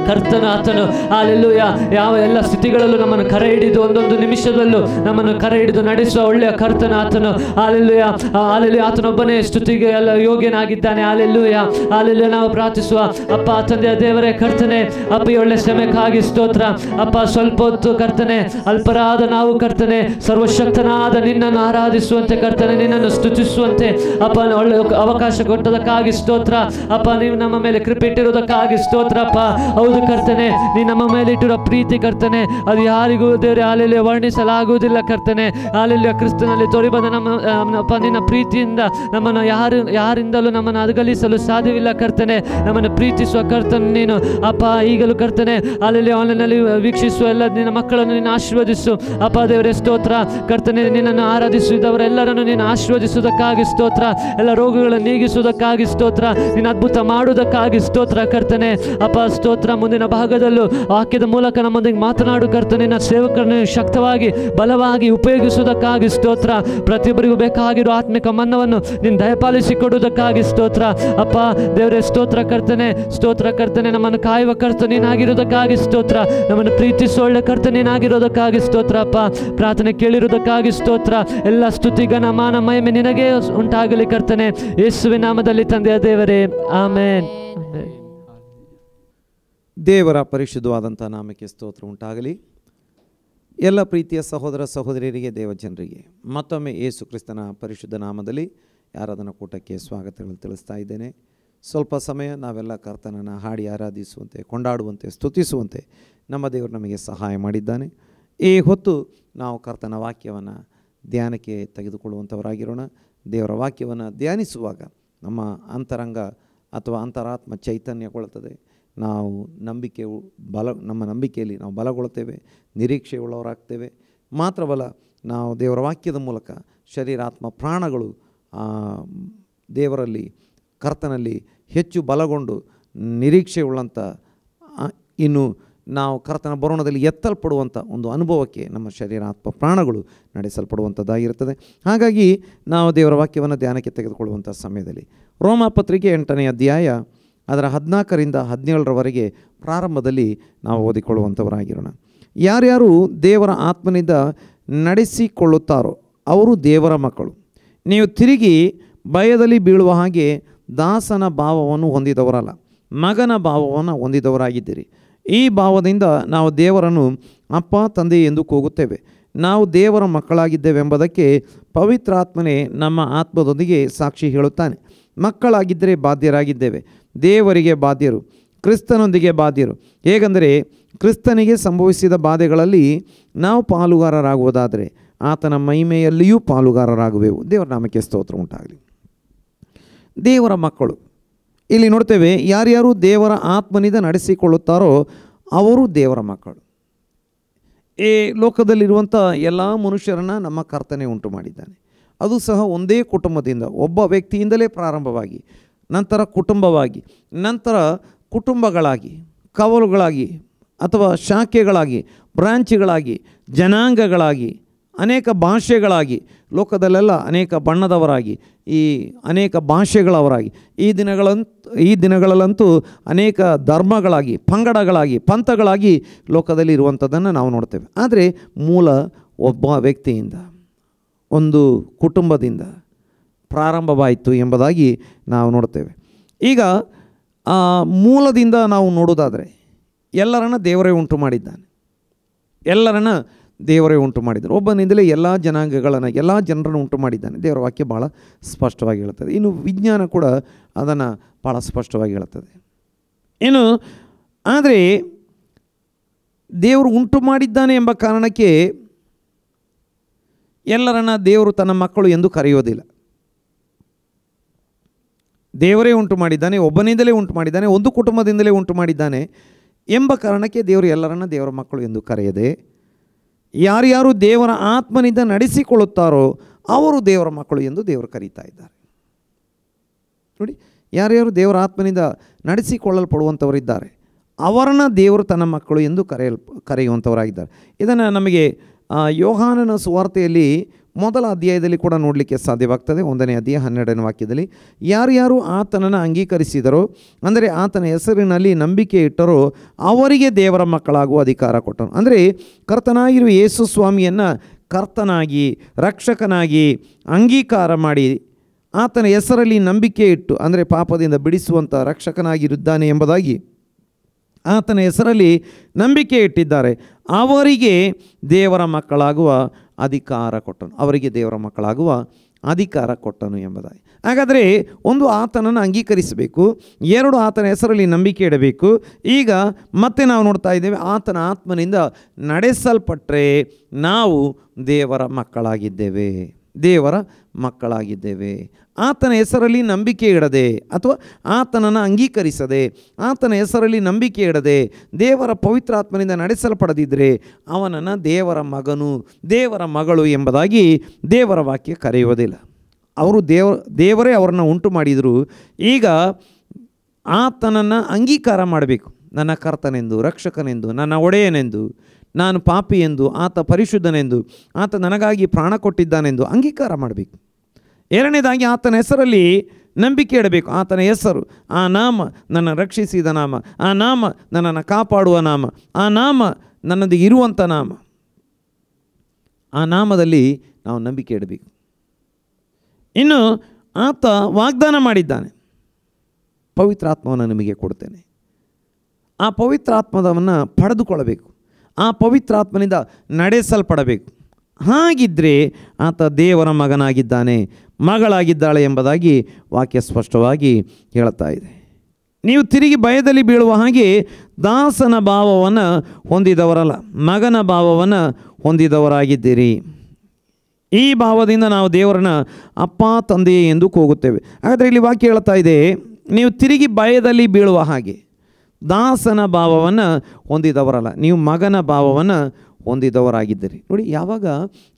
ಕರ್ತನು ಆತನು. ಹಾಲೆಲೂಯ ಯಾವ ಎಲ್ಲ ಸ್ಥಿತಿಗಳಲ್ಲೂ ನಮ್ಮನ್ನು ಕರೆ ಹಿಡಿದು ಒಂದೊಂದು ನಿಮಿಷದಲ್ಲೂ ನಮ್ಮನ್ನು ಕರೆ ಹಿಡಿದು ನಡೆಸುವ ಒಳ್ಳೆಯ ಕರ್ತನು ಆತನು. ಹಾಲೆಲೂಯ ಹಾಲೆಲೂಯ ಆತನೊಬ್ಬನೇ ಸ್ತುತಿಗೆ ಎಲ್ಲ ಯೋಗ್ಯನಾಗಿದ್ದಾನೆ. Hallelujah hallelujah. ನಾವು ಪ್ರಾರ್ಥಿಸುವ ಅಪ್ಪ ತಂದೆಯ ದೇವರೇ ಕರ್ತನೆ, ಅಪ್ಪ ಈ ಒಳ್ಳೆ ಶ್ರಮೆಗಾಗಿ ಸ್ತೋತ್ರ ಅಪ್ಪ. ಸ್ವಲ್ಪ ಹೊತ್ತು ಕರ್ತನೆ ಅಲ್ಪರಾದ ನಾವು ಕರ್ತನೆ ಸರ್ವಶಕ್ತನಾದ ನಿನ್ನನ್ನು ಆರಾಧಿಸುವಂತೆ ಕರ್ತನೆ, ನಿನ್ನನ್ನು ಸ್ತುತಿಸುವಂತೆ ಅಪ್ಪ ಒಳ್ಳೆ ಅವಕಾಶ ಕೊಟ್ಟದಕ್ಕಾಗಿ ಸ್ತೋತ್ರ ಅಪ್ಪ. ನೀವು ನಮ್ಮ ಮೇಲೆ ಕೃಪೆ ಇಟ್ಟಿರುವುದಕ್ಕಾಗಿ ಸ್ತೋತ್ರ ಅಪ್ಪ. ಹೌದು ಕರ್ತನೆ, ನೀ ನಮ್ಮ ಮೇಲೆ ಇಟ್ಟಿರೋ ಪ್ರೀತಿ ಕರ್ತನೆ ಅದು ಯಾರಿಗೂ ದೇವರೇ ಹಾಲೆಲೂಯ ವರ್ಣಿಸಲಾಗುವುದಿಲ್ಲ ಕರ್ತನೆ. ಹಾಲೆಲೂಯ ಕ್ರಿಸ್ತನಲ್ಲಿ ತೋರಿಬಂದ ನಮ್ಮ ನಿನ್ನ ಪ್ರೀತಿಯಿಂದ ನಮ್ಮನ್ನು ಯಾರಿಂದಲೂ ನಮ್ಮನ್ನು ಅಗಲಿಸಲು ಸಾಧ್ಯವಿಲ್ಲ ಕರ್ತನೆ. ನಮ್ಮನ್ನು ಪ್ರೀತಿಸುವ ಕರ್ತನೆ ನೀನು ಅಪ್ಪ. ಈಗಲೂ ಕರ್ತನೆ ಹಾಲೆಲೂಯ ಆನ್ಲೈನ್ನಲ್ಲಿ ವೀಕ್ಷಿಸುವ ಎಲ್ಲ ನಿನ್ನ ಮಕ್ಕಳನ್ನು ನೀನು ಆಶೀರ್ವದಿಸು ಅಪ್ಪ ದೇವರೇ ಸ್ತೋತ್ರ ಕರ್ತನೆ. ನಿನ್ನನ್ನು ಆರಾಧಿಸಿದವರೆಲ್ಲರನ್ನು ನೀನು ಆಶೀರ್ವದಿಸುವುದಕ್ಕಾಗಿ ಸ್ತೋತ್ರ. ಎಲ್ಲ ರೋಗಗಳನ್ನು ನೀಗಿಸುವುದಕ್ಕಾಗಿ ಸ್ತೋತ್ರ. ನೀನು ಅದ್ಭುತ ಮಾಡುವುದಕ್ಕಾಗಿ ಸ್ತೋತ್ರ ಕರ್ತನೆ ಅಪ್ಪ ಸ್ತೋತ್ರ. ಮುಂದಿನ ಭಾಗದಲ್ಲೂ ವಾಕ್ಯದ ಮೂಲಕ ನಮ್ಮೊಂದಿಗೆ ಮಾತನಾಡು ಕರ್ತನೆ. ನಿನ್ನ ಸೇವಕರನ್ನು ಶಕ್ತವಾಗಿ ಬಲವಾಗಿ ಉಪಯೋಗಿಸುವುದಕ್ಕಾಗಿ ಸ್ತೋತ್ರ. ಪ್ರತಿಯೊಬ್ಬರಿಗೂ ಬೇಕಾಗಿರೋ ಆತ್ಮಿಕ ಮನ್ನವನ್ನು ನೀನು ದಯಪಾಲಿಸಿಕೊಡುವುದಕ್ಕಾಗಿ ಸ್ತೋತ್ರ ಅಪ್ಪ ದೇವರೇ ಸ್ತೋತ್ರ ಕರ್ತನೆ. ಸ್ತೋತ್ರ ಕರ್ತನೆ. ನಮ್ಮನ್ನು ಕಾಯುವ ಕರ್ತ ನೀನಾಗಿರೋದಕ್ಕಾಗಿ ಸ್ತೋತ್ರ. ನಮ್ಮನ್ನು ಪ್ರೀತಿಸುವ ಒಳ್ಳೆ ಕರ್ತ ನೀನಾಗಿರೋದಕ್ಕಾಗಿ ಸ್ತೋತ್ರ ಅಪ್ಪ. ಪ್ರಾರ್ಥನೆ ಕೇಳಿರೋದಕ್ಕಾಗಿ ಸ್ತೋತ್ರ. ಎಲ್ಲ ಸ್ತುತಿ ಘನ ಮಾನ ಮಹಿಮೆ ನಿನಗೆ ಉಂಟಾಗಲಿ ಕರ್ತನೆ, ಯೇಸುವಿನ ನಾಮದಲ್ಲಿ ತಂದೆಯ ದೇವರೇ ಆಮೆನ್. ದೇವರ ಪರಿಶುದ್ಧವಾದಂಥ ನಾಮಕ್ಕೆ ಸ್ತೋತ್ರ ಉಂಟಾಗಲಿ. ಎಲ್ಲ ಪ್ರೀತಿಯ ಸಹೋದರ ಸಹೋದರಿಯರಿಗೆ ದೇವಜನರಿಗೆ ಮತ್ತೊಮ್ಮೆ ಯೇಸು ಕ್ರಿಸ್ತನ ಪರಿಶುದ್ಧ ನಾಮದಲ್ಲಿ ಆರಾಧನಾ ಕೂಟಕ್ಕೆ ಸ್ವಾಗತಗಳನ್ನು ತಿಳಿಸ್ತಾ ಇದ್ದೇನೆ. ಸ್ವಲ್ಪ ಸಮಯ ನಾವೆಲ್ಲ ಕರ್ತನನ್ನು ಹಾಡಿ ಆರಾಧಿಸುವಂತೆ, ಕೊಂಡಾಡುವಂತೆ, ಸ್ತುತಿಸುವಂತೆ ನಮ್ಮ ದೇವರು ನಮಗೆ ಸಹಾಯ ಮಾಡಿದ್ದಾನೆ. ಈ ಹೊತ್ತು ನಾವು ಕರ್ತನ ವಾಕ್ಯವನ್ನು ಧ್ಯಾನಕ್ಕೆ ತೆಗೆದುಕೊಳ್ಳುವಂಥವರಾಗಿರೋಣ. ದೇವರ ವಾಕ್ಯವನ್ನು ಧ್ಯಾನಿಸುವಾಗ ನಮ್ಮ ಅಂತರಂಗ ಅಥವಾ ಅಂತರಾತ್ಮ ಚೈತನ್ಯಗೊಳ್ಳುತ್ತದೆ. ನಾವು ನಮ್ಮ ನಂಬಿಕೆಯಲ್ಲಿ ನಾವು ಬಲಗೊಳ್ಳುತ್ತೇವೆ, ನಿರೀಕ್ಷೆಯುಳ್ಳವರಾಗ್ತೇವೆ. ಮಾತ್ರವಲ್ಲ, ನಾವು ದೇವರ ವಾಕ್ಯದ ಮೂಲಕ ಶರೀರಾತ್ಮ ಪ್ರಾಣಗಳು ದೇವರಲ್ಲಿ ಕರ್ತನಲ್ಲಿ ಹೆಚ್ಚು ಬಲಗೊಂಡು ನಿರೀಕ್ಷೆಯುಳ್ಳಂಥ ಇನ್ನು ನಾವು ಕರ್ತನ ಬರೋಣದಲ್ಲಿ ಎತ್ತಲ್ಪಡುವಂಥ ಒಂದು ಅನುಭವಕ್ಕೆ ನಮ್ಮ ಶರೀರಾತ್ಮ ಪ್ರಾಣಗಳು ನಡೆಸಲ್ಪಡುವಂಥದ್ದಾಗಿರುತ್ತದೆ. ಹಾಗಾಗಿ ನಾವು ದೇವರ ವಾಕ್ಯವನ್ನು ಧ್ಯಾನಕ್ಕೆ ತೆಗೆದುಕೊಳ್ಳುವಂಥ ಸಮಯದಲ್ಲಿ ರೋಮಾಪತ್ರಿಕೆ 8ನೇ ಅಧ್ಯಾಯ ಅದರ 14ರಿಂದ 17ರವರೆಗೆ ಪ್ರಾರಂಭದಲ್ಲಿ ನಾವು ಓದಿಕೊಳ್ಳುವಂಥವರಾಗಿರೋಣ. ಯಾರ್ಯಾರು ದೇವರ ಆತ್ಮನಿಂದ ನಡೆಸಿಕೊಳ್ಳುತ್ತಾರೋ ಅವರು ದೇವರ ಮಕ್ಕಳು. ನೀವು ತಿರುಗಿ ಭಯದಲ್ಲಿ ಬೀಳುವ ಹಾಗೆ ದಾಸನ ಭಾವವನ್ನು ಹೊಂದಿದವರಲ್ಲ, ಮಗನ ಭಾವವನ್ನು ಹೊಂದಿದವರಾಗಿದ್ದೀರಿ. ಈ ಭಾವದಿಂದ ನಾವು ದೇವರನ್ನು ಅಪ್ಪ ತಂದೆ ಎಂದು ಕೂಗುತ್ತೇವೆ. ನಾವು ದೇವರ ಮಕ್ಕಳಾಗಿದ್ದೇವೆಂಬುದಕ್ಕೆ ಪವಿತ್ರಾತ್ಮನೇ ನಮ್ಮ ಆತ್ಮದೊಂದಿಗೆ ಸಾಕ್ಷಿ ಹೇಳುತ್ತಾನೆ. ಮಕ್ಕಳಾಗಿದ್ದರೆ ಬಾಧ್ಯರಾಗಿದ್ದೇವೆ, ದೇವರಿಗೆ ಬಾಧ್ಯರು, ಕ್ರಿಸ್ತನೊಂದಿಗೆ ಬಾಧ್ಯರು. ಹೇಗೆಂದರೆ ಕ್ರಿಸ್ತನಿಗೆ ಸಂಭವಿಸಿದ ಬಾಧೆಗಳಲ್ಲಿ ನಾವು ಪಾಲುಗಾರರಾಗುವುದಾದರೆ ಆತನ ಮಹಿಮೆಯಲ್ಲಿಯೂ ಪಾಲುಗಾರರಾಗುವೆವು. ದೇವರ ನಾಮಕ್ಕೆ ಸ್ತೋತ್ರ ಉಂಟಾಗಲಿ. ದೇವರ ಮಕ್ಕಳು ಇಲ್ಲಿ ನೋಡ್ತೇವೆ, ಯಾರ್ಯಾರು ದೇವರ ಆತ್ಮನಿಂದ ನಡೆಸಿಕೊಳ್ಳುತ್ತಾರೋ ಅವರು ದೇವರ ಮಕ್ಕಳು. ಈ ಲೋಕದಲ್ಲಿರುವಂಥ ಎಲ್ಲ ಮನುಷ್ಯರನ್ನು ನಮ್ಮ ಕರ್ತನೆ ಉಂಟು ಮಾಡಿದ್ದಾನೆ. ಅದು ಸಹ ಒಂದೇ ಕುಟುಂಬದಿಂದ, ಒಬ್ಬ ವ್ಯಕ್ತಿಯಿಂದಲೇ ಪ್ರಾರಂಭವಾಗಿ, ನಂತರ ಕುಟುಂಬವಾಗಿ, ನಂತರ ಕುಟುಂಬಗಳಾಗಿ, ಕವಲುಗಳಾಗಿ ಅಥವಾ ಶಾಖೆಗಳಾಗಿ, ಬ್ರಾಂಚ್ಗಳಾಗಿ, ಜನಾಂಗಗಳಾಗಿ, ಅನೇಕ ಭಾಷೆಗಳಾಗಿ, ಲೋಕದಲ್ಲೆಲ್ಲ ಅನೇಕ ಬಣ್ಣದವರಾಗಿ, ಈ ಅನೇಕ ಭಾಷೆಗಳವರಾಗಿ, ಈ ದಿನಗಳಲ್ಲಂತೂ ಅನೇಕ ಧರ್ಮಗಳಾಗಿ, ಪಂಗಡಗಳಾಗಿ, ಪಂಥಗಳಾಗಿ ಲೋಕದಲ್ಲಿ ಇರುವಂಥದ್ದನ್ನು ನಾವು ನೋಡ್ತೇವೆ. ಆದರೆ ಮೂಲ ಒಬ್ಬ ವ್ಯಕ್ತಿಯಿಂದ, ಒಂದು ಕುಟುಂಬದಿಂದ ಪ್ರಾರಂಭವಾಯಿತು ಎಂಬುದಾಗಿ ನಾವು ನೋಡ್ತೇವೆ. ಈಗ ಆ ಮೂಲದಿಂದ ನಾವು ನೋಡೋದಾದರೆ ಎಲ್ಲರನ್ನ ದೇವರೇ ಉಂಟು ಮಾಡಿದ್ದಾನೆ. ಎಲ್ಲರನ್ನ ದೇವರೇ ಉಂಟು ಮಾಡಿದ್ದಾನೆ. ಒಬ್ಬನಿಂದಲೇ ಎಲ್ಲ ಜನಾಂಗಗಳನ್ನು, ಎಲ್ಲ ಜನರನ್ನು ಉಂಟು ಮಾಡಿದ್ದಾನೆ. ದೇವರ ವಾಕ್ಯ ಭಾಳ ಸ್ಪಷ್ಟವಾಗಿ ಹೇಳುತ್ತದೆ. ಇನ್ನು ವಿಜ್ಞಾನ ಕೂಡ ಅದನ್ನು ಭಾಳ ಸ್ಪಷ್ಟವಾಗಿ ಹೇಳುತ್ತದೆ. ಇನ್ನು ಆದರೆ ದೇವರು ಉಂಟು ಮಾಡಿದ್ದಾನೆ ಎಂಬ ಕಾರಣಕ್ಕೆ ಎಲ್ಲರನ್ನ ದೇವರು ತನ್ನ ಮಕ್ಕಳು ಎಂದು ಕರೆಯೋದಿಲ್ಲ. ದೇವರೇ ಉಂಟು ಮಾಡಿದ್ದಾನೆ, ಒಬ್ಬನಿಂದಲೇ ಉಂಟು ಮಾಡಿದ್ದಾನೆ, ಒಂದು ಕುಟುಂಬದಿಂದಲೇ ಉಂಟು ಮಾಡಿದ್ದಾನೆ ಎಂಬ ಕಾರಣಕ್ಕೆ ದೇವರು ಎಲ್ಲರನ್ನ ದೇವರ ಮಕ್ಕಳು ಎಂದು ಕರೆಯದೆ ಯಾರ್ಯಾರು ದೇವರ ಆತ್ಮನಿಂದ ನಡೆಸಿಕೊಳ್ಳುತ್ತಾರೋ ಅವರು ದೇವರ ಮಕ್ಕಳು ಎಂದು ದೇವರು ಕರೀತಾ ಇದ್ದಾರೆ. ನೋಡಿ, ಯಾರ್ಯಾರು ದೇವರ ಆತ್ಮನಿಂದ ನಡೆಸಿಕೊಳ್ಳಲ್ಪಡುವಂಥವರಿದ್ದಾರೆ ಅವರನ್ನು ದೇವರು ತನ್ನ ಮಕ್ಕಳು ಎಂದು ಕರೆಯುವಂಥವರಾಗಿದ್ದಾರೆ. ಇದನ್ನು ನಮಗೆ ಯೋಹಾನನ ಸುವಾರ್ತೆಯಲ್ಲಿ ಮೊದಲ ಅಧ್ಯಾಯದಲ್ಲಿ ಕೂಡ ನೋಡಲಿಕ್ಕೆ ಸಾಧ್ಯವಾಗ್ತದೆ. 1ನೇ ಅಧ್ಯಾಯ 12ನೇ ವಾಕ್ಯದಲ್ಲಿ, ಯಾರ್ಯಾರು ಆತನನ್ನು ಅಂಗೀಕರಿಸಿದರೋ, ಅಂದರೆ ಆತನ ಹೆಸರಿನಲ್ಲಿ ನಂಬಿಕೆ ಇಟ್ಟರೋ ಅವರಿಗೆ ದೇವರ ಮಕ್ಕಳಾಗುವ ಅಧಿಕಾರ ಕೊಟ್ಟನು. ಅಂದರೆ ಕರ್ತನಾಗಿರುವ ಯೇಸು ಸ್ವಾಮಿಯನ್ನು ಕರ್ತನಾಗಿ ರಕ್ಷಕನಾಗಿ ಅಂಗೀಕಾರ ಮಾಡಿ ಆತನ ಹೆಸರಲ್ಲಿ ನಂಬಿಕೆ ಇಟ್ಟು, ಅಂದರೆ ಪಾಪದಿಂದ ಬಿಡಿಸುವಂಥ ರಕ್ಷಕನಾಗಿರುತ್ತಾನೆ ಎಂಬುದಾಗಿ ಆತನ ಹೆಸರಲ್ಲಿ ನಂಬಿಕೆ ಇಟ್ಟಿದ್ದಾರೆ, ಅವರಿಗೆ ದೇವರ ಮಕ್ಕಳಾಗುವ ಅಧಿಕಾರ ಕೊಟ್ಟನು. ಅವರಿಗೆ ದೇವರ ಮಕ್ಕಳಾಗುವ ಅಧಿಕಾರ ಕೊಟ್ಟನು ಎಂಬುದಾಗಿ. ಹಾಗಾದರೆ ಒಂದು, ಆತನನ್ನು ಅಂಗೀಕರಿಸಬೇಕು. 2, ಆತನ ಹೆಸರಲ್ಲಿ ನಂಬಿಕೆ ಇಡಬೇಕು. ಈಗ ಮತ್ತೆ ನಾವು ನೋಡ್ತಾ ಇದ್ದೇವೆ, ಆತನ ಆತ್ಮನಿಂದ ನಡೆಸಲ್ಪಟ್ಟರೆ ನಾವು ದೇವರ ಮಕ್ಕಳಾಗಿದ್ದೇವೆ. ದೇವರ ಮಕ್ಕಳಾಗಿದ್ದೇವೆ. ಆತನ ಹೆಸರಲ್ಲಿ ನಂಬಿಕೆ ಇಡದೆ ಅಥವಾ ಆತನನ್ನು ಅಂಗೀಕರಿಸದೆ, ಆತನ ಹೆಸರಲ್ಲಿ ನಂಬಿಕೆ ಇಡದೆ ದೇವರ ಪವಿತ್ರಾತ್ಮನಿಂದ ನಡೆಸಲ್ಪಡದಿದ್ದರೆ ಅವನನ್ನು ದೇವರ ಮಗನು, ದೇವರ ಮಗಳು ಎಂಬುದಾಗಿ ದೇವರ ವಾಕ್ಯ ಕರೆಯುವುದಿಲ್ಲ. ಅವರು ದೇವರೇ ಅವರನ್ನು ಉಂಟು ಮಾಡಿದರು. ಈಗ ಆತನನ್ನು ಅಂಗೀಕಾರ ಮಾಡಬೇಕು. ನನ್ನ ಕರ್ತನೆಂದು, ರಕ್ಷಕನೆಂದು, ನನ್ನ ಒಡೆಯನೆಂದು, ನಾನು ಪಾಪಿ ಎಂದು, ಆತ ಪರಿಶುದ್ಧನೆಂದು, ಆತ ನನಗಾಗಿ ಪ್ರಾಣ ಕೊಟ್ಟಿದ್ದಾನೆಂದು ಅಂಗೀಕಾರ ಮಾಡಬೇಕು. 2ನೇದಾಗಿ ಆತನ ಹೆಸರಲ್ಲಿ ನಂಬಿಕೆ ಇಡಬೇಕು. ಆತನ ಹೆಸರು, ಆ ನಾಮ ನನ್ನ ರಕ್ಷಿಸಿದ ನಾಮ, ಆ ನಾಮ ನನ್ನನ್ನು ಕಾಪಾಡುವ ನಾಮ, ಆ ನಾಮ ನನ್ನದು ಇರುವಂಥ ನಾಮ, ಆ ನಾಮದಲ್ಲಿ ನಾವು ನಂಬಿಕೆ ಇಡಬೇಕು. ಇನ್ನು ಆತ ವಾಗ್ದಾನ ಮಾಡಿದ್ದಾನೆ, ಪವಿತ್ರಾತ್ಮವನ್ನು ನಿಮಗೆ ಕೊಡ್ತೇನೆ. ಆ ಪವಿತ್ರಾತ್ಮವನ್ನು ಪಡೆದುಕೊಳ್ಳಬೇಕು. ಆ ಪವಿತ್ರಾತ್ಮನಿಂದ ನಡೆಸಲ್ಪಡಬೇಕು. ಹಾಗಿದ್ದರೆ ಆತ ದೇವರ ಮಗನಾಗಿದ್ದಾನೆ, ಮಗಳಾಗಿದ್ದಾಳೆ ಎಂಬುದಾಗಿ ವಾಕ್ಯ ಸ್ಪಷ್ಟವಾಗಿ ಹೇಳ್ತಾ ಇದೆ. ನೀವು ತಿರುಗಿ ಭಯದಲ್ಲಿ ಬೀಳುವ ಹಾಗೆ ದಾಸನ ಭಾವವನ್ನು ಹೊಂದಿದವರಲ್ಲ, ಮಗನ ಭಾವವನ್ನು ಹೊಂದಿದವರಾಗಿದ್ದೀರಿ. ಈ ಭಾವದಿಂದ ನಾವು ದೇವರನ್ನ ಅಪ್ಪ, ತಂದೆಯೇ ಎಂದು ಕೂಗುತ್ತೇವೆ. ಹಾಗಾದರೆ ಇಲ್ಲಿ ವಾಕ್ಯ ಹೇಳ್ತಾ ಇದೆ, ನೀವು ತಿರುಗಿ ಭಯದಲ್ಲಿ ಬೀಳುವ ಹಾಗೆ ದಾಸನ ಭಾವವನ್ನು ಹೊಂದಿದವರಲ್ಲ, ನೀವು ಮಗನ ಭಾವವನ್ನು ಹೊಂದಿದವರಾಗಿದ್ದೀರಿ. ನೋಡಿ, ಯಾವಾಗ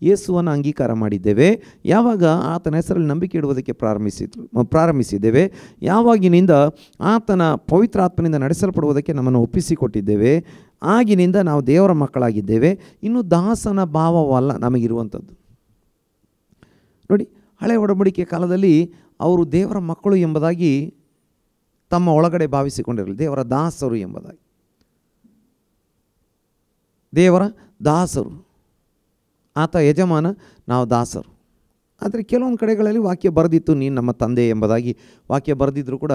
ಯೇಸುವನ್ನು ಅಂಗೀಕಾರ ಮಾಡಿದ್ದೇವೆ, ಯಾವಾಗ ಆತನ ಹೆಸರಲ್ಲಿ ನಂಬಿಕೆ ಇಡುವುದಕ್ಕೆ ಪ್ರಾರಂಭಿಸಿದ್ದೇವೆ, ಯಾವಾಗಿನಿಂದ ಆತನ ಪವಿತ್ರಾತ್ಮನಿಂದ ನಡೆಸಲ್ಪಡುವುದಕ್ಕೆ ನಮ್ಮನ್ನು ಒಪ್ಪಿಸಿಕೊಟ್ಟಿದ್ದೇವೆ, ಆಗಿನಿಂದ ನಾವು ದೇವರ ಮಕ್ಕಳಾಗಿದ್ದೇವೆ. ಇನ್ನು ದಾಸನ ಭಾವವಲ್ಲ ನಮಗಿರುವಂಥದ್ದು. ನೋಡಿ, ಹಳೆ ಒಡಂಬಡಿಕೆ ಕಾಲದಲ್ಲಿ ಅವರು ದೇವರ ಮಕ್ಕಳು ಎಂಬುದಾಗಿ ತಮ್ಮ ಒಳಗಡೆ ಭಾವಿಸಿಕೊಂಡಿರಲಿ, ದೇವರ ದಾಸರು ಎಂಬುದಾಗಿ. ದೇವರ ದಾಸರು, ಆತ ಯಜಮಾನ, ನಾವು ದಾಸರು. ಆದರೆ ಕೆಲವೊಂದು ಕಡೆಗಳಲ್ಲಿ ವಾಕ್ಯ ಬರೆದಿತ್ತು, ನೀನು ನಮ್ಮ ತಂದೆ ಎಂಬುದಾಗಿ ವಾಕ್ಯ ಬರೆದಿದ್ದರೂ ಕೂಡ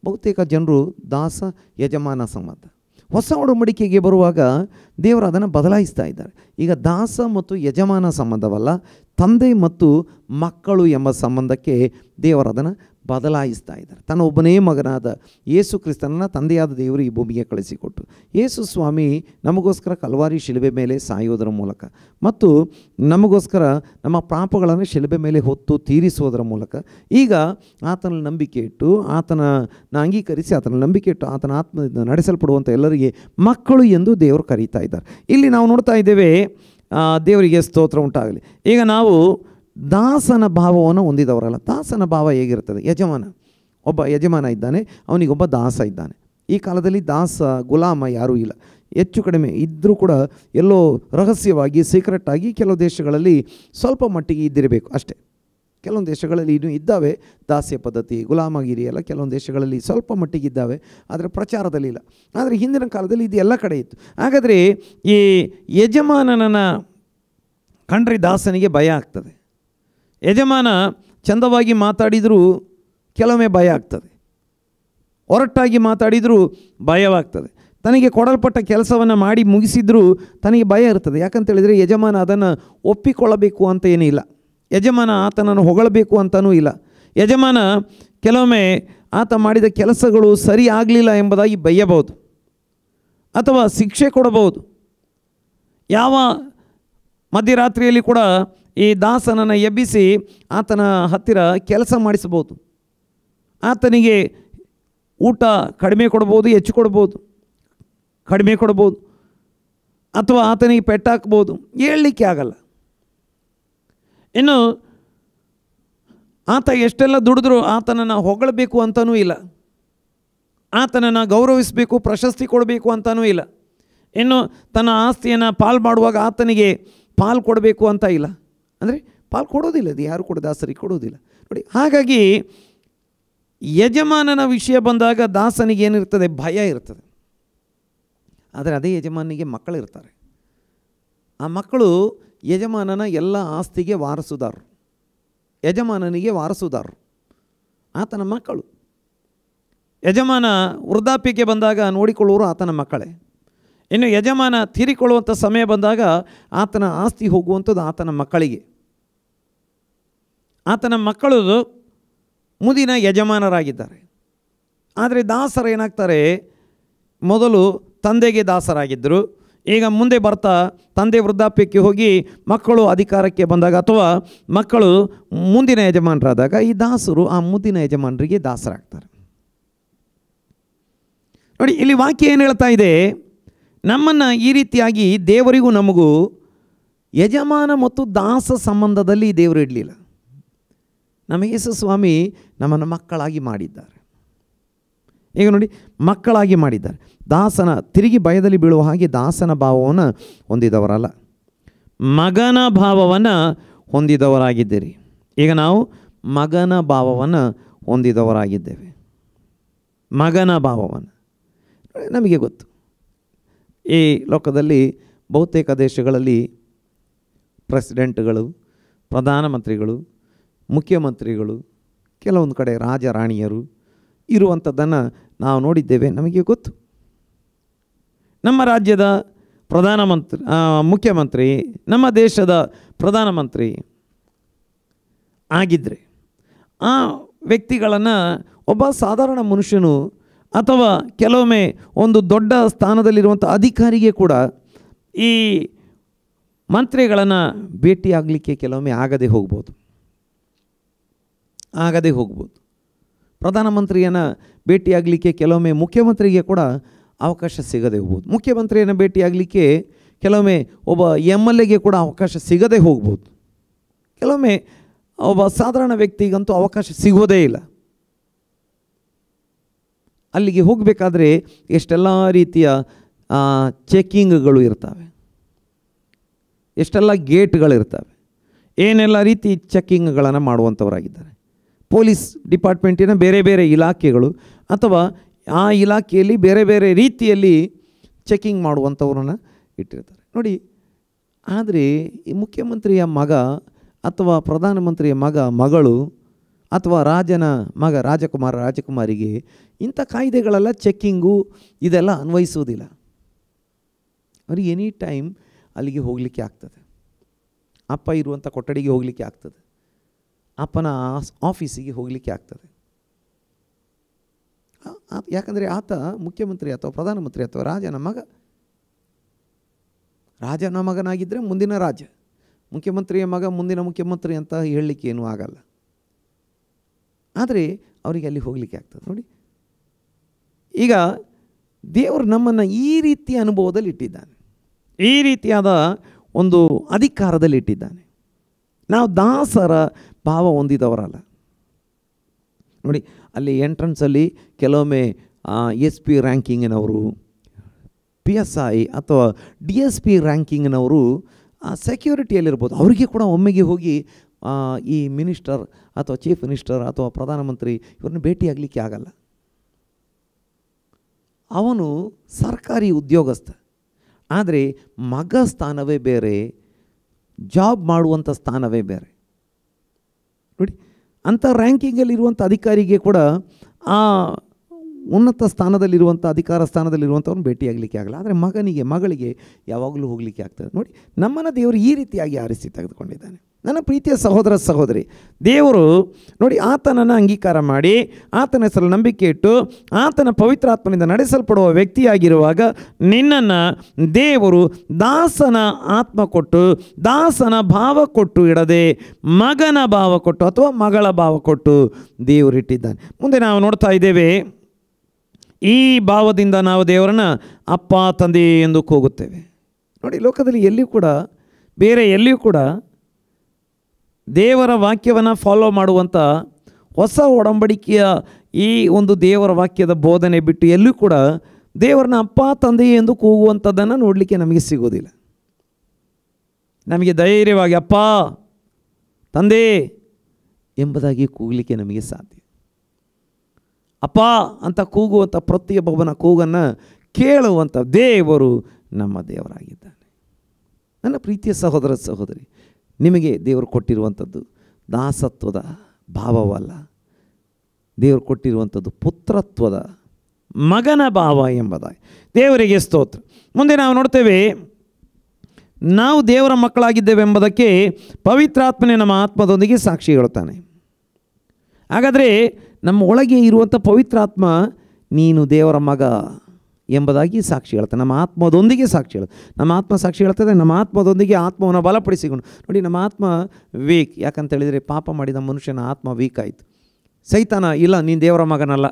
ಬಹುತೇಕ ಜನರು ದಾಸ ಯಜಮಾನ ಸಂಬಂಧ. ಹೊಸ ಒಡಂಬಡಿಕೆಗೆ ಬರುವಾಗ ದೇವರು ಅದನ್ನು ಬದಲಾಯಿಸ್ತಾ ಇದ್ದಾರೆ. ಈಗ ದಾಸ ಮತ್ತು ಯಜಮಾನ ಸಂಬಂಧವಲ್ಲ, ತಂದೆ ಮತ್ತು ಮಕ್ಕಳು ಎಂಬ ಸಂಬಂಧಕ್ಕೆ ದೇವರು ಅದನ್ನು ಬದಲಾಯಿಸ್ತಾ ಇದ್ದಾರೆ. ತನ್ನ ಒಬ್ಬನೇ ಮಗನಾದ ಯೇಸು ಕ್ರಿಸ್ತನನ್ನು ತಂದೆಯಾದ ದೇವರು ಈ ಭೂಮಿಗೆ ಕಳಿಸಿಕೊಟ್ಟು, ಯೇಸು ಸ್ವಾಮಿ ನಮಗೋಸ್ಕರ ಕಲ್ವಾರಿ ಶಿಲುಬೆ ಮೇಲೆ ಸಾಯುವುದರ ಮೂಲಕ ಮತ್ತು ನಮಗೋಸ್ಕರ ನಮ್ಮ ಪಾಪಗಳನ್ನು ಶಿಲುಬೆ ಮೇಲೆ ಹೊತ್ತು ತೀರಿಸುವುದರ ಮೂಲಕ ಈಗ ಆತನ ನಂಬಿಕೆ ಇಟ್ಟು, ಆತನನ್ನು ಅಂಗೀಕರಿಸಿ, ಆತನ ನಂಬಿಕೆ ಇಟ್ಟು ಆತನ ಆತ್ಮದಿಂದ ನಡೆಸಲ್ಪಡುವಂಥ ಎಲ್ಲರಿಗೆ ಮಕ್ಕಳು ಎಂದು ದೇವರು ಕರೀತಾ ಇದ್ದಾರೆ. ಇಲ್ಲಿ ನಾವು ನೋಡ್ತಾ ಇದ್ದೇವೆ, ದೇವರಿಗೆ ಸ್ತೋತ್ರ ಉಂಟಾಗಲಿ. ಈಗ ನಾವು ದಾಸನ ಭಾವವನ್ನು ಹೊಂದಿದವರಲ್ಲ. ದಾಸನ ಭಾವ ಹೇಗಿರ್ತದೆ? ಯಜಮಾನ, ಒಬ್ಬ ಯಜಮಾನ ಇದ್ದಾನೆ, ಅವನಿಗೊಬ್ಬ ದಾಸ ಇದ್ದಾನೆ. ಈ ಕಾಲದಲ್ಲಿ ದಾಸ, ಗುಲಾಮ ಯಾರೂ ಇಲ್ಲ. ಹೆಚ್ಚು ಕಡಿಮೆ ಇದ್ದರೂ ಕೂಡ ಎಲ್ಲೋ ರಹಸ್ಯವಾಗಿ, ಸೀಕ್ರೆಟಾಗಿ ಕೆಲವು ದೇಶಗಳಲ್ಲಿ ಸ್ವಲ್ಪ ಮಟ್ಟಿಗೆ ಇದ್ದಿರಬೇಕು ಅಷ್ಟೇ. ಕೆಲವೊಂದು ದೇಶಗಳಲ್ಲಿ ಇನ್ನೂ ಇದ್ದಾವೆ ದಾಸ್ಯ ಪದ್ಧತಿ, ಗುಲಾಮಗಿರಿ ಎಲ್ಲ ಕೆಲವೊಂದು ದೇಶಗಳಲ್ಲಿ ಸ್ವಲ್ಪ ಮಟ್ಟಿಗೆ ಇದ್ದಾವೆ, ಆದರೆ ಪ್ರಚಾರದಲ್ಲಿ ಇಲ್ಲ. ಆದರೆ ಹಿಂದಿನ ಕಾಲದಲ್ಲಿ ಇದು ಎಲ್ಲ ಕಡೆ ಇತ್ತು. ಹಾಗಾದರೆ ಈ ಯಜಮಾನನನ್ನು ಕಂಡ್ರೆ ದಾಸನಿಗೆ ಭಯ ಆಗ್ತದೆ. ಯಜಮಾನ ಚಂದವಾಗಿ ಮಾತಾಡಿದರೂ ಕೆಲವೊಮ್ಮೆ ಭಯ ಆಗ್ತದೆ, ಒರಟಾಗಿ ಮಾತಾಡಿದರೂ ಭಯವಾಗ್ತದೆ. ತನಗೆ ಕೊಡಲ್ಪಟ್ಟ ಕೆಲಸವನ್ನು ಮಾಡಿ ಮುಗಿಸಿದರೂ ತನಗೆ ಭಯ ಇರ್ತದೆ. ಯಾಕಂತೇಳಿದರೆ ಯಜಮಾನ ಅದನ್ನು ಒಪ್ಪಿಕೊಳ್ಳಬೇಕು ಅಂತ ಏನಿಲ್ಲ, ಯಜಮಾನ ಆತನನ್ನು ಹೊಗಳಬೇಕು ಅಂತಲೂ ಇಲ್ಲ. ಯಜಮಾನ ಕೆಲವೊಮ್ಮೆ ಆತ ಮಾಡಿದ ಕೆಲಸಗಳು ಸರಿ ಆಗಲಿಲ್ಲ ಎಂಬುದಾಗಿ ಬಯ್ಯಬಹುದು ಅಥವಾ ಶಿಕ್ಷೆ ಕೊಡಬಹುದು. ಯಾವ ಮಧ್ಯರಾತ್ರಿಯಲ್ಲಿ ಕೂಡ ಈ ದಾಸನನ್ನು ಎಬ್ಬಿಸಿ ಆತನ ಹತ್ತಿರ ಕೆಲಸ ಮಾಡಿಸಬಹುದು. ಆತನಿಗೆ ಊಟ ಕಡಿಮೆ ಕೊಡ್ಬೋದು, ಹೆಚ್ಚು ಕೊಡ್ಬೋದು, ಕಡಿಮೆ ಕೊಡ್ಬೋದು. ಅಥವಾ ಆತನಿಗೆ ಪೆಟ್ಟಾಕ್ಬೋದು, ಹೇಳಲಿಕ್ಕೆ ಆಗಲ್ಲ. ಇನ್ನು ಆತ ಎಷ್ಟೆಲ್ಲ ದುಡಿದ್ರೂ ಆತನನ್ನು ಹೊಗಳಬೇಕು ಅಂತನೂ ಇಲ್ಲ, ಆತನನ್ನು ಗೌರವಿಸಬೇಕು, ಪ್ರಶಸ್ತಿ ಕೊಡಬೇಕು ಅಂತನೂ ಇಲ್ಲ. ಇನ್ನು ತನ್ನ ಆಸ್ತಿಯನ್ನು ಪಾಲು ಮಾಡುವಾಗ ಆತನಿಗೆ ಪಾಲು ಕೊಡಬೇಕು ಅಂತ ಇಲ್ಲ, ಅಂದರೆ ಪಾಲು ಕೊಡೋದಿಲ್ಲ, ಅದು ಯಾರು ಕೂಡ ದಾಸರಿಗೆ ಕೊಡೋದಿಲ್ಲ ನೋಡಿ. ಹಾಗಾಗಿ ಯಜಮಾನನ ವಿಷಯ ಬಂದಾಗ ದಾಸನಿಗೆ ಏನಿರ್ತದೆ, ಭಯ ಇರ್ತದೆ. ಆದರೆ ಅದೇ ಯಜಮಾನಿಗೆ ಮಕ್ಕಳಿರ್ತಾರೆ. ಆ ಮಕ್ಕಳು ಯಜಮಾನನ ಎಲ್ಲ ಆಸ್ತಿಗೆ ವಾರಸುದಾರರು, ಯಜಮಾನನಿಗೆ ವಾರಸುದಾರರು ಆತನ ಮಕ್ಕಳು. ಯಜಮಾನ ವೃದ್ಧಾಪ್ಯಕ್ಕೆ ಬಂದಾಗ ನೋಡಿಕೊಳ್ಳುವರು ಆತನ ಮಕ್ಕಳೇ. ಇನ್ನು ಯಜಮಾನ ತೀರಿಕೊಳ್ಳುವಂಥ ಸಮಯ ಬಂದಾಗ ಆತನ ಆಸ್ತಿ ಹೋಗುವಂಥದ್ದು ಆತನ ಮಕ್ಕಳಿಗೆ. ಆತನ ಮಕ್ಕಳು ಮುಂದಿನ ಯಜಮಾನರಾಗಿದ್ದಾರೆ. ಆದರೆ ದಾಸರು ಏನಾಗ್ತಾರೆ, ಮೊದಲು ತಂದೆಗೆ ದಾಸರಾಗಿದ್ದರು, ಈಗ ಮುಂದೆ ಬರ್ತಾ ತಂದೆ ವೃದ್ಧಾಪ್ಯಕ್ಕೆ ಹೋಗಿ ಮಕ್ಕಳು ಅಧಿಕಾರಕ್ಕೆ ಬಂದಾಗ ಅಥವಾ ಮಕ್ಕಳು ಮುಂದಿನ ಯಜಮಾನರಾದಾಗ ಈ ದಾಸರು ಆ ಮುಂದಿನ ಯಜಮಾನರಿಗೆ ದಾಸರಾಗ್ತಾರೆ. ನೋಡಿ, ಇಲ್ಲಿ ವಾಕ್ಯ ಏನು ಹೇಳ್ತಾ ಇದೆ, ನಮ್ಮನ್ನು ಈ ರೀತಿಯಾಗಿ ದೇವರಿಗೂ ನಮಗೂ ಯಜಮಾನ ಮತ್ತು ದಾಸ ಸಂಬಂಧದಲ್ಲಿ ದೇವರು ಇಡಲಿಲ್ಲ. ನಮ್ಮ ಯೇಸು ಸ್ವಾಮಿ ನಮ್ಮನ್ನು ಮಕ್ಕಳಾಗಿ ಮಾಡಿದ್ದಾರೆ. ಈಗ ನೋಡಿ, ಮಕ್ಕಳಾಗಿ ಮಾಡಿದ್ದಾರೆ. ದಾಸನ ತಿರುಗಿ ಭಯದಲ್ಲಿ ಬೀಳುವ ಹಾಗೆ ದಾಸನ ಭಾವವನ್ನು ಹೊಂದಿದವರಲ್ಲ, ಮಗನ ಭಾವವನ್ನು ಹೊಂದಿದವರಾಗಿದ್ದೀರಿ. ಈಗ ನಾವು ಮಗನ ಭಾವವನ್ನು ಹೊಂದಿದವರಾಗಿದ್ದೇವೆ. ಮಗನ ಭಾವವನ್ನು ನಮಗೆ ಗೊತ್ತು. ಈ ಲೋಕದಲ್ಲಿ ಬಹುತೇಕ ದೇಶಗಳಲ್ಲಿ ಪ್ರೆಸಿಡೆಂಟ್ಗಳು, ಪ್ರಧಾನಮಂತ್ರಿಗಳು, ಮುಖ್ಯಮಂತ್ರಿಗಳು, ಕೆಲವೊಂದು ಕಡೆ ರಾಜರಾಣಿಯರು ಇರುವಂಥದ್ದನ್ನು ನಾವು ನೋಡಿದ್ದೇವೆ, ನಮಗೆ ಗೊತ್ತು. ನಮ್ಮ ರಾಜ್ಯದ ಮುಖ್ಯಮಂತ್ರಿ ನಮ್ಮ ದೇಶದ ಪ್ರಧಾನಮಂತ್ರಿ ಆಗಿದ್ದರೆ ಆ ವ್ಯಕ್ತಿಗಳನ್ನು ಒಬ್ಬ ಸಾಧಾರಣ ಮನುಷ್ಯನು ಅಥವಾ ಕೆಲವೊಮ್ಮೆ ಒಂದು ದೊಡ್ಡ ಸ್ಥಾನದಲ್ಲಿರುವಂಥ ಅಧಿಕಾರಿಗೆ ಕೂಡ ಈ ಮಂತ್ರಿಗಳನ್ನು ಭೇಟಿಯಾಗಲಿಕ್ಕೆ ಕೆಲವೊಮ್ಮೆ ಆಗದೆ ಹೋಗ್ಬೋದು. ಪ್ರಧಾನಮಂತ್ರಿಯನ್ನು ಭೇಟಿಯಾಗಲಿಕ್ಕೆ ಕೆಲವೊಮ್ಮೆ ಮುಖ್ಯಮಂತ್ರಿಗೆ ಕೂಡ ಅವಕಾಶ ಸಿಗದೆ ಹೋಗ್ಬೋದು. ಮುಖ್ಯಮಂತ್ರಿಯನ್ನು ಭೇಟಿಯಾಗಲಿಕ್ಕೆ ಕೆಲವೊಮ್ಮೆ ಒಬ್ಬ MLAಗೆ ಕೂಡ ಅವಕಾಶ ಸಿಗದೆ ಹೋಗ್ಬೋದು. ಕೆಲವೊಮ್ಮೆ ಒಬ್ಬ ಸಾಧಾರಣ ವ್ಯಕ್ತಿಗಂತೂ ಅವಕಾಶ ಸಿಗೋದೇ ಇಲ್ಲ. ಅಲ್ಲಿಗೆ ಹೋಗಬೇಕಾದ್ರೆ ಎಷ್ಟೆಲ್ಲ ರೀತಿಯ ಚೆಕ್ಕಿಂಗ್ಗಳು ಇರ್ತವೆ, ಎಷ್ಟೆಲ್ಲ ಗೇಟ್ಗಳಿರ್ತವೆ, ಏನೆಲ್ಲ ರೀತಿ ಚೆಕ್ಕಿಂಗ್ಗಳನ್ನು ಮಾಡುವಂಥವರಾಗಿದ್ದಾರೆ. ಪೊಲೀಸ್ ಡಿಪಾರ್ಟ್ಮೆಂಟಿನ ಬೇರೆ ಬೇರೆ ಇಲಾಖೆಗಳು ಅಥವಾ ಆ ಇಲಾಖೆಯಲ್ಲಿ ಬೇರೆ ಬೇರೆ ರೀತಿಯಲ್ಲಿ ಚೆಕ್ಕಿಂಗ್ ಮಾಡುವಂಥವ್ರನ್ನ ಇಟ್ಟಿರ್ತಾರೆ ನೋಡಿ. ಆದರೆ ಈ ಮುಖ್ಯಮಂತ್ರಿಯ ಮಗ ಅಥವಾ ಪ್ರಧಾನಮಂತ್ರಿಯ ಮಗಳು ಅಥವಾ ರಾಜನ ಮಗ ರಾಜಕುಮಾರಿಗೆ ಇಂಥ ಕಾಯ್ದೆಗಳೆಲ್ಲ ಚೆಕ್ಕಿಂಗು ಇದೆಲ್ಲ ಅನ್ವಯಿಸುವುದಿಲ್ಲ. ಅವ್ರಿಗೆ ಎನಿ ಟೈಮ್ ಅಲ್ಲಿಗೆ ಹೋಗಲಿಕ್ಕೆ ಆಗ್ತದೆ, ಅಪ್ಪ ಇರುವಂಥ ಕೊಠಡಿಗೆ ಹೋಗಲಿಕ್ಕೆ ಆಗ್ತದೆ, ಅಪ್ಪನ ಆಫೀಸಿಗೆ ಹೋಗಲಿಕ್ಕೆ ಆಗ್ತದೆ. ಯಾಕಂದರೆ ಆತ ಮುಖ್ಯಮಂತ್ರಿ ಅಥವಾ ಪ್ರಧಾನಮಂತ್ರಿ ಅಥವಾ ರಾಜನ ಮಗನಾಗಿದ್ದರೆ ಮುಂದಿನ ರಾಜ, ಮುಖ್ಯಮಂತ್ರಿಯ ಮಗ ಮುಂದಿನ ಮುಖ್ಯಮಂತ್ರಿ ಅಂತ ಹೇಳಲಿಕ್ಕೆ ಏನೂ ಆಗಲ್ಲ. ಆದರೆ ಅವರಿಗೆ ಅಲ್ಲಿ ಹೋಗಲಿಕ್ಕೆ ಆಗ್ತದೆ ನೋಡಿ. ಈಗ ದೇವರು ನಮ್ಮನ್ನು ಈ ರೀತಿಯ ಅನುಭವದಲ್ಲಿ ಇಟ್ಟಿದ್ದಾನೆ, ಈ ರೀತಿಯಾದ ಒಂದು ಅಧಿಕಾರದಲ್ಲಿ ಇಟ್ಟಿದ್ದಾನೆ. ನಾವು ದಾಸರ ಭಾವ ಹೊಂದಿದವರಲ್ಲ ನೋಡಿ. ಅಲ್ಲಿ ಎಂಟ್ರೆನ್ಸಲ್ಲಿ ಕೆಲವೊಮ್ಮೆ SP ರ್ಯಾಂಕಿಂಗಿನವರು, PSI ಅಥವಾ DSP ರ್ಯಾಂಕಿಂಗಿನವರು ಸೆಕ್ಯೂರಿಟಿಯಲ್ಲಿರ್ಬೋದು. ಅವರಿಗೆ ಕೂಡ ಒಮ್ಮೆಗೆ ಹೋಗಿ ಈ ಮಿನಿಸ್ಟರ್ ಅಥವಾ ಚೀಫ್ ಮಿನಿಸ್ಟರ್ ಅಥವಾ ಪ್ರಧಾನಮಂತ್ರಿ ಇವ್ರನ್ನ ಭೇಟಿಯಾಗಲಿಕ್ಕೆ ಆಗಲ್ಲ. ಅವನು ಸರ್ಕಾರಿ ಉದ್ಯೋಗಸ್ಥ. ಆದರೆ ಮಗ ಸ್ಥಾನವೇ ಬೇರೆ, ಜಾಬ್ ಮಾಡುವಂಥ ಸ್ಥಾನವೇ ಬೇರೆ ನೋಡಿ. ಅಂಥ ರ್ಯಾಂಕಿಂಗಲ್ಲಿರುವಂಥ ಅಧಿಕಾರಿಗೆ ಕೂಡ ಆ ಉನ್ನತ ಸ್ಥಾನದಲ್ಲಿರುವಂಥ ಅಧಿಕಾರ ಸ್ಥಾನದಲ್ಲಿರುವಂಥವ್ರನ್ನ ಭೇಟಿಯಾಗಲಿಕ್ಕೆ ಆಗಲ್ಲ. ಆದರೆ ಮಗಳಿಗೆ ಯಾವಾಗಲೂ ಹೋಗಲಿಕ್ಕೆ ಆಗ್ತದೆ ನೋಡಿ. ನಮ್ಮನ್ನು ದೇವರು ಈ ರೀತಿಯಾಗಿ ಆರಿಸಿ ತೆಗೆದುಕೊಂಡಿದ್ದಾನೆ. ನನ್ನ ಪ್ರೀತಿಯ ಸಹೋದರ ಸಹೋದರಿ, ದೇವರು ನೋಡಿ ಆತನನ್ನು ಅಂಗೀಕಾರ ಮಾಡಿ ಆತನ ಹೆಸರಲ್ಲಿ ನಂಬಿಕೆ ಇಟ್ಟು ಆತನ ಪವಿತ್ರಾತ್ಮನಿಂದ ನಡೆಸಲ್ಪಡುವ ವ್ಯಕ್ತಿಯಾಗಿರುವಾಗ ನಿನ್ನನ್ನು ದೇವರು ದಾಸನ ಆತ್ಮ ಕೊಟ್ಟು, ದಾಸನ ಭಾವ ಕೊಟ್ಟು ಇಡದೆ ಮಗನ ಭಾವ ಕೊಟ್ಟು ಅಥವಾ ಮಗಳ ಭಾವ ಕೊಟ್ಟು ದೇವರಿಟ್ಟಿದ್ದಾನೆ. ಮುಂದೆ ನಾವು ನೋಡ್ತಾ ಇದ್ದೇವೆ, ಈ ಭಾವದಿಂದ ನಾವು ದೇವರನ್ನು ಅಪ್ಪ ತಂದೆ ಎಂದು ಕೂಗುತ್ತೇವೆ. ನೋಡಿ, ಲೋಕದಲ್ಲಿ ಎಲ್ಲಿಯೂ ಕೂಡ, ಬೇರೆ ಎಲ್ಲಿಯೂ ಕೂಡ ದೇವರ ವಾಕ್ಯವನ್ನು ಫಾಲೋ ಮಾಡುವಂಥ ಹೊಸ ಒಡಂಬಡಿಕೆಯ ಈ ಒಂದು ದೇವರ ವಾಕ್ಯದ ಬೋಧನೆ ಬಿಟ್ಟು ಎಲ್ಲೂ ಕೂಡ ದೇವರನ್ನ ಅಪ್ಪ ತಂದೆ ಎಂದು ಕೂಗುವಂಥದ್ದನ್ನು ನೋಡಲಿಕ್ಕೆ ನಮಗೆ ಸಿಗೋದಿಲ್ಲ. ನಮಗೆ ಧೈರ್ಯವಾಗಿ ಅಪ್ಪ ತಂದೆ ಎಂಬುದಾಗಿ ಕೂಗಲಿಕ್ಕೆ ನಮಗೆ ಸಾಧ್ಯ. ಅಪ್ಪ ಅಂತ ಕೂಗುವಂಥ ಪ್ರತಿಯೊಬ್ಬನ ಕೂಗನ್ನು ಕೇಳುವಂಥ ದೇವರು ನಮ್ಮ ದೇವರಾಗಿದ್ದಾನೆ. ನನ್ನ ಪ್ರೀತಿಯ ಸಹೋದರ ಸಹೋದರಿ, ನಿಮಗೆ ದೇವರು ಕೊಟ್ಟಿರುವಂಥದ್ದು ದಾಸತ್ವದ ಭಾವವಲ್ಲ, ದೇವರು ಕೊಟ್ಟಿರುವಂಥದ್ದು ಪುತ್ರತ್ವದ ಮಗನ ಭಾವ ಎಂಬುದಾಗಿ. ದೇವರಿಗೆ ಸ್ತೋತ್ರ. ಮುಂದೆ ನಾವು ನೋಡ್ತೇವೆ, ನಾವು ದೇವರ ಮಕ್ಕಳಾಗಿದ್ದೇವೆ ಎಂಬುದಕ್ಕೆ ಪವಿತ್ರಾತ್ಮನೇ ನಮ್ಮ ಆತ್ಮದೊಂದಿಗೆ ಸಾಕ್ಷಿ ಹೇಳುತ್ತಾನೆ. ಹಾಗಾದರೆ ನಮ್ಮ ಒಳಗೆ ಇರುವಂಥ ಪವಿತ್ರಾತ್ಮ ನೀನು ದೇವರ ಮಗ ಎಂಬುದಾಗಿ ಸಾಕ್ಷಿ ಹೇಳ್ತಾನೆ. ನಮ್ಮ ಆತ್ಮದೊಂದಿಗೆ ಸಾಕ್ಷಿ ಹೇಳುತ್ತೆ. ನಮ್ಮ ಆತ್ಮ ಸಾಕ್ಷಿ ಹೇಳ್ತದೆ. ನಮ್ಮ ಆತ್ಮದೊಂದಿಗೆ ಆತ್ಮವನ್ನು ಬಲಪಡಿಸಿಕೊಂಡು ನೋಡಿ, ನಮ್ಮ ಆತ್ಮ ವೀಕ್. ಯಾಕಂತೇಳಿದರೆ ಪಾಪ ಮಾಡಿದ ಮನುಷ್ಯನ ಆತ್ಮ ವೀಕ್ ಆಯಿತು. ಸೈತಾನ ಇಲ್ಲ ನೀನು ದೇವರ ಮಗನಲ್ಲ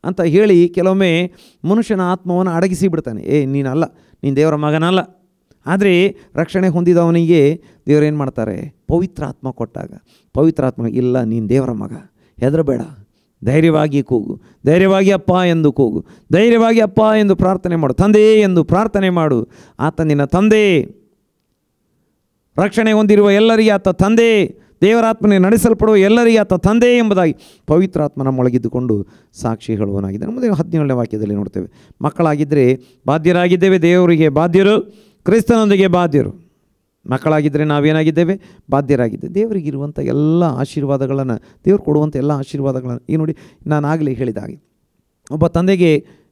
ಅಂತ ಹೇಳಿ ಕೆಲವೊಮ್ಮೆ ಮನುಷ್ಯನ ಆತ್ಮವನ್ನು ಅಡಗಿಸಿ ಬಿಡ್ತಾನೆ. ನೀನಲ್ಲ, ನೀನು ದೇವರ ಮಗನಲ್ಲ. ಆದರೆ ರಕ್ಷಣೆ ಹೊಂದಿದವನಿಗೆ ದೇವರೇನು ಮಾಡ್ತಾರೆ? ಪವಿತ್ರಾತ್ಮ ಕೊಟ್ಟಾಗ ಪವಿತ್ರಾತ್ಮ ಇಲ್ಲ ನೀನು ದೇವರ ಮಗ, ಹೆದರಬೇಡ, ಧೈರ್ಯವಾಗಿ ಕೂಗು, ಧೈರ್ಯವಾಗಿ ಅಪ್ಪ ಎಂದು ಕೂಗು, ಧೈರ್ಯವಾಗಿ ಅಪ್ಪ ಎಂದು ಪ್ರಾರ್ಥನೆ ಮಾಡು, ತಂದೆ ಎಂದು ಪ್ರಾರ್ಥನೆ ಮಾಡು. ಆತ ನಿನ್ನ ತಂದೆ, ರಕ್ಷಣೆ ಹೊಂದಿರುವ ಎಲ್ಲರಿಗೆ ಆತ ತಂದೆ, ದೇವರಾತ್ಮನೆ ನಡೆಸಲ್ಪಡುವ ಎಲ್ಲರಿಗೆ ಆತ ತಂದೆ ಎಂಬುದಾಗಿ ಪವಿತ್ರಾತ್ಮ ನಮ್ಮೊಳಗಿದ್ದುಕೊಂಡು ಸಾಕ್ಷಿ ಹೇಳುವನಾಗಿದ್ದಾನೆ. ಮುಂದೆ 17ನೇ ವಾಕ್ಯದಲ್ಲಿ ನೋಡ್ತೇವೆ, ಮಕ್ಕಳಾಗಿದ್ದರೆ ಬಾಧ್ಯರಾಗಿದ್ದೇವೆ, ದೇವರಿಗೆ ಬಾಧ್ಯರು, ಕ್ರಿಸ್ತನೊಂದಿಗೆ ಬಾಧ್ಯರು. ಮಕ್ಕಳಾಗಿದ್ದರೆ ನಾವೇನಾಗಿದ್ದೇವೆ? ಬಾಧ್ಯರಾಗಿದ್ದೇವೆ. ದೇವರಿಗಿರುವಂಥ ಎಲ್ಲ ಆಶೀರ್ವಾದಗಳನ್ನು, ದೇವರು ಕೊಡುವಂಥ ಎಲ್ಲ ಆಶೀರ್ವಾದಗಳನ್ನು ಈ ನೋಡಿ, ನಾನು ಆಗಲೇ ಹೇಳಿದ ಹಾಗೆ ಒಬ್ಬ ತಂದೆಗೆ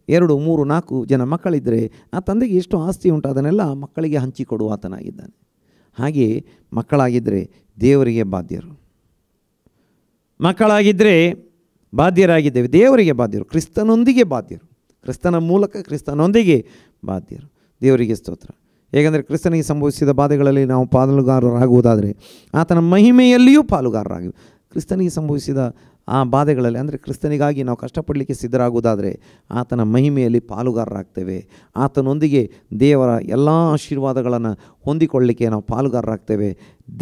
2, 3, 4 ಜನ ಮಕ್ಕಳಿದ್ದರೆ ಆ ತಂದೆಗೆ ಎಷ್ಟು ಆಸ್ತಿ ಉಂಟು ಅದನ್ನೆಲ್ಲ ಮಕ್ಕಳಿಗೆ ಹಂಚಿಕೊಡುವ ಆತನಾಗಿದ್ದಾನೆ. ಹಾಗೆಯೇ ಮಕ್ಕಳಾಗಿದ್ದರೆ ದೇವರಿಗೆ ಬಾಧ್ಯರು. ಮಕ್ಕಳಾಗಿದ್ದರೆ ಬಾಧ್ಯರಾಗಿದ್ದೇವೆ, ದೇವರಿಗೆ ಬಾಧ್ಯರು, ಕ್ರಿಸ್ತನೊಂದಿಗೆ ಬಾಧ್ಯರು, ಕ್ರಿಸ್ತನ ಮೂಲಕ ಕ್ರಿಸ್ತನೊಂದಿಗೆ ಬಾಧ್ಯರು. ದೇವರಿಗೆ ಸ್ತೋತ್ರ. ಹೇಗೆಂದರೆ ಕ್ರಿಸ್ತನಿಗೆ ಸಂಭವಿಸಿದ ಬಾಧೆಗಳಲ್ಲಿ ನಾವು ಪಾಲುಗಾರರಾಗುವುದಾದರೆ ಆತನ ಮಹಿಮೆಯಲ್ಲಿಯೂ ಪಾಲುಗಾರರಾಗಿ, ಕ್ರಿಸ್ತನಿಗೆ ಸಂಭವಿಸಿದ ಆ ಬಾಧೆಗಳಲ್ಲಿ ಅಂದರೆ ಕ್ರಿಸ್ತನಿಗಾಗಿ ನಾವು ಕಷ್ಟಪಡಲಿಕ್ಕೆ ಸಿದ್ಧರಾಗುವುದಾದರೆ ಆತನ ಮಹಿಮೆಯಲ್ಲಿ ಪಾಲುಗಾರರಾಗ್ತೇವೆ. ಆತನೊಂದಿಗೆ ದೇವರ ಎಲ್ಲ ಆಶೀರ್ವಾದಗಳನ್ನು ಹೊಂದಿಕೊಳ್ಳಲಿಕ್ಕೆ ನಾವು ಪಾಲುಗಾರರಾಗ್ತೇವೆ.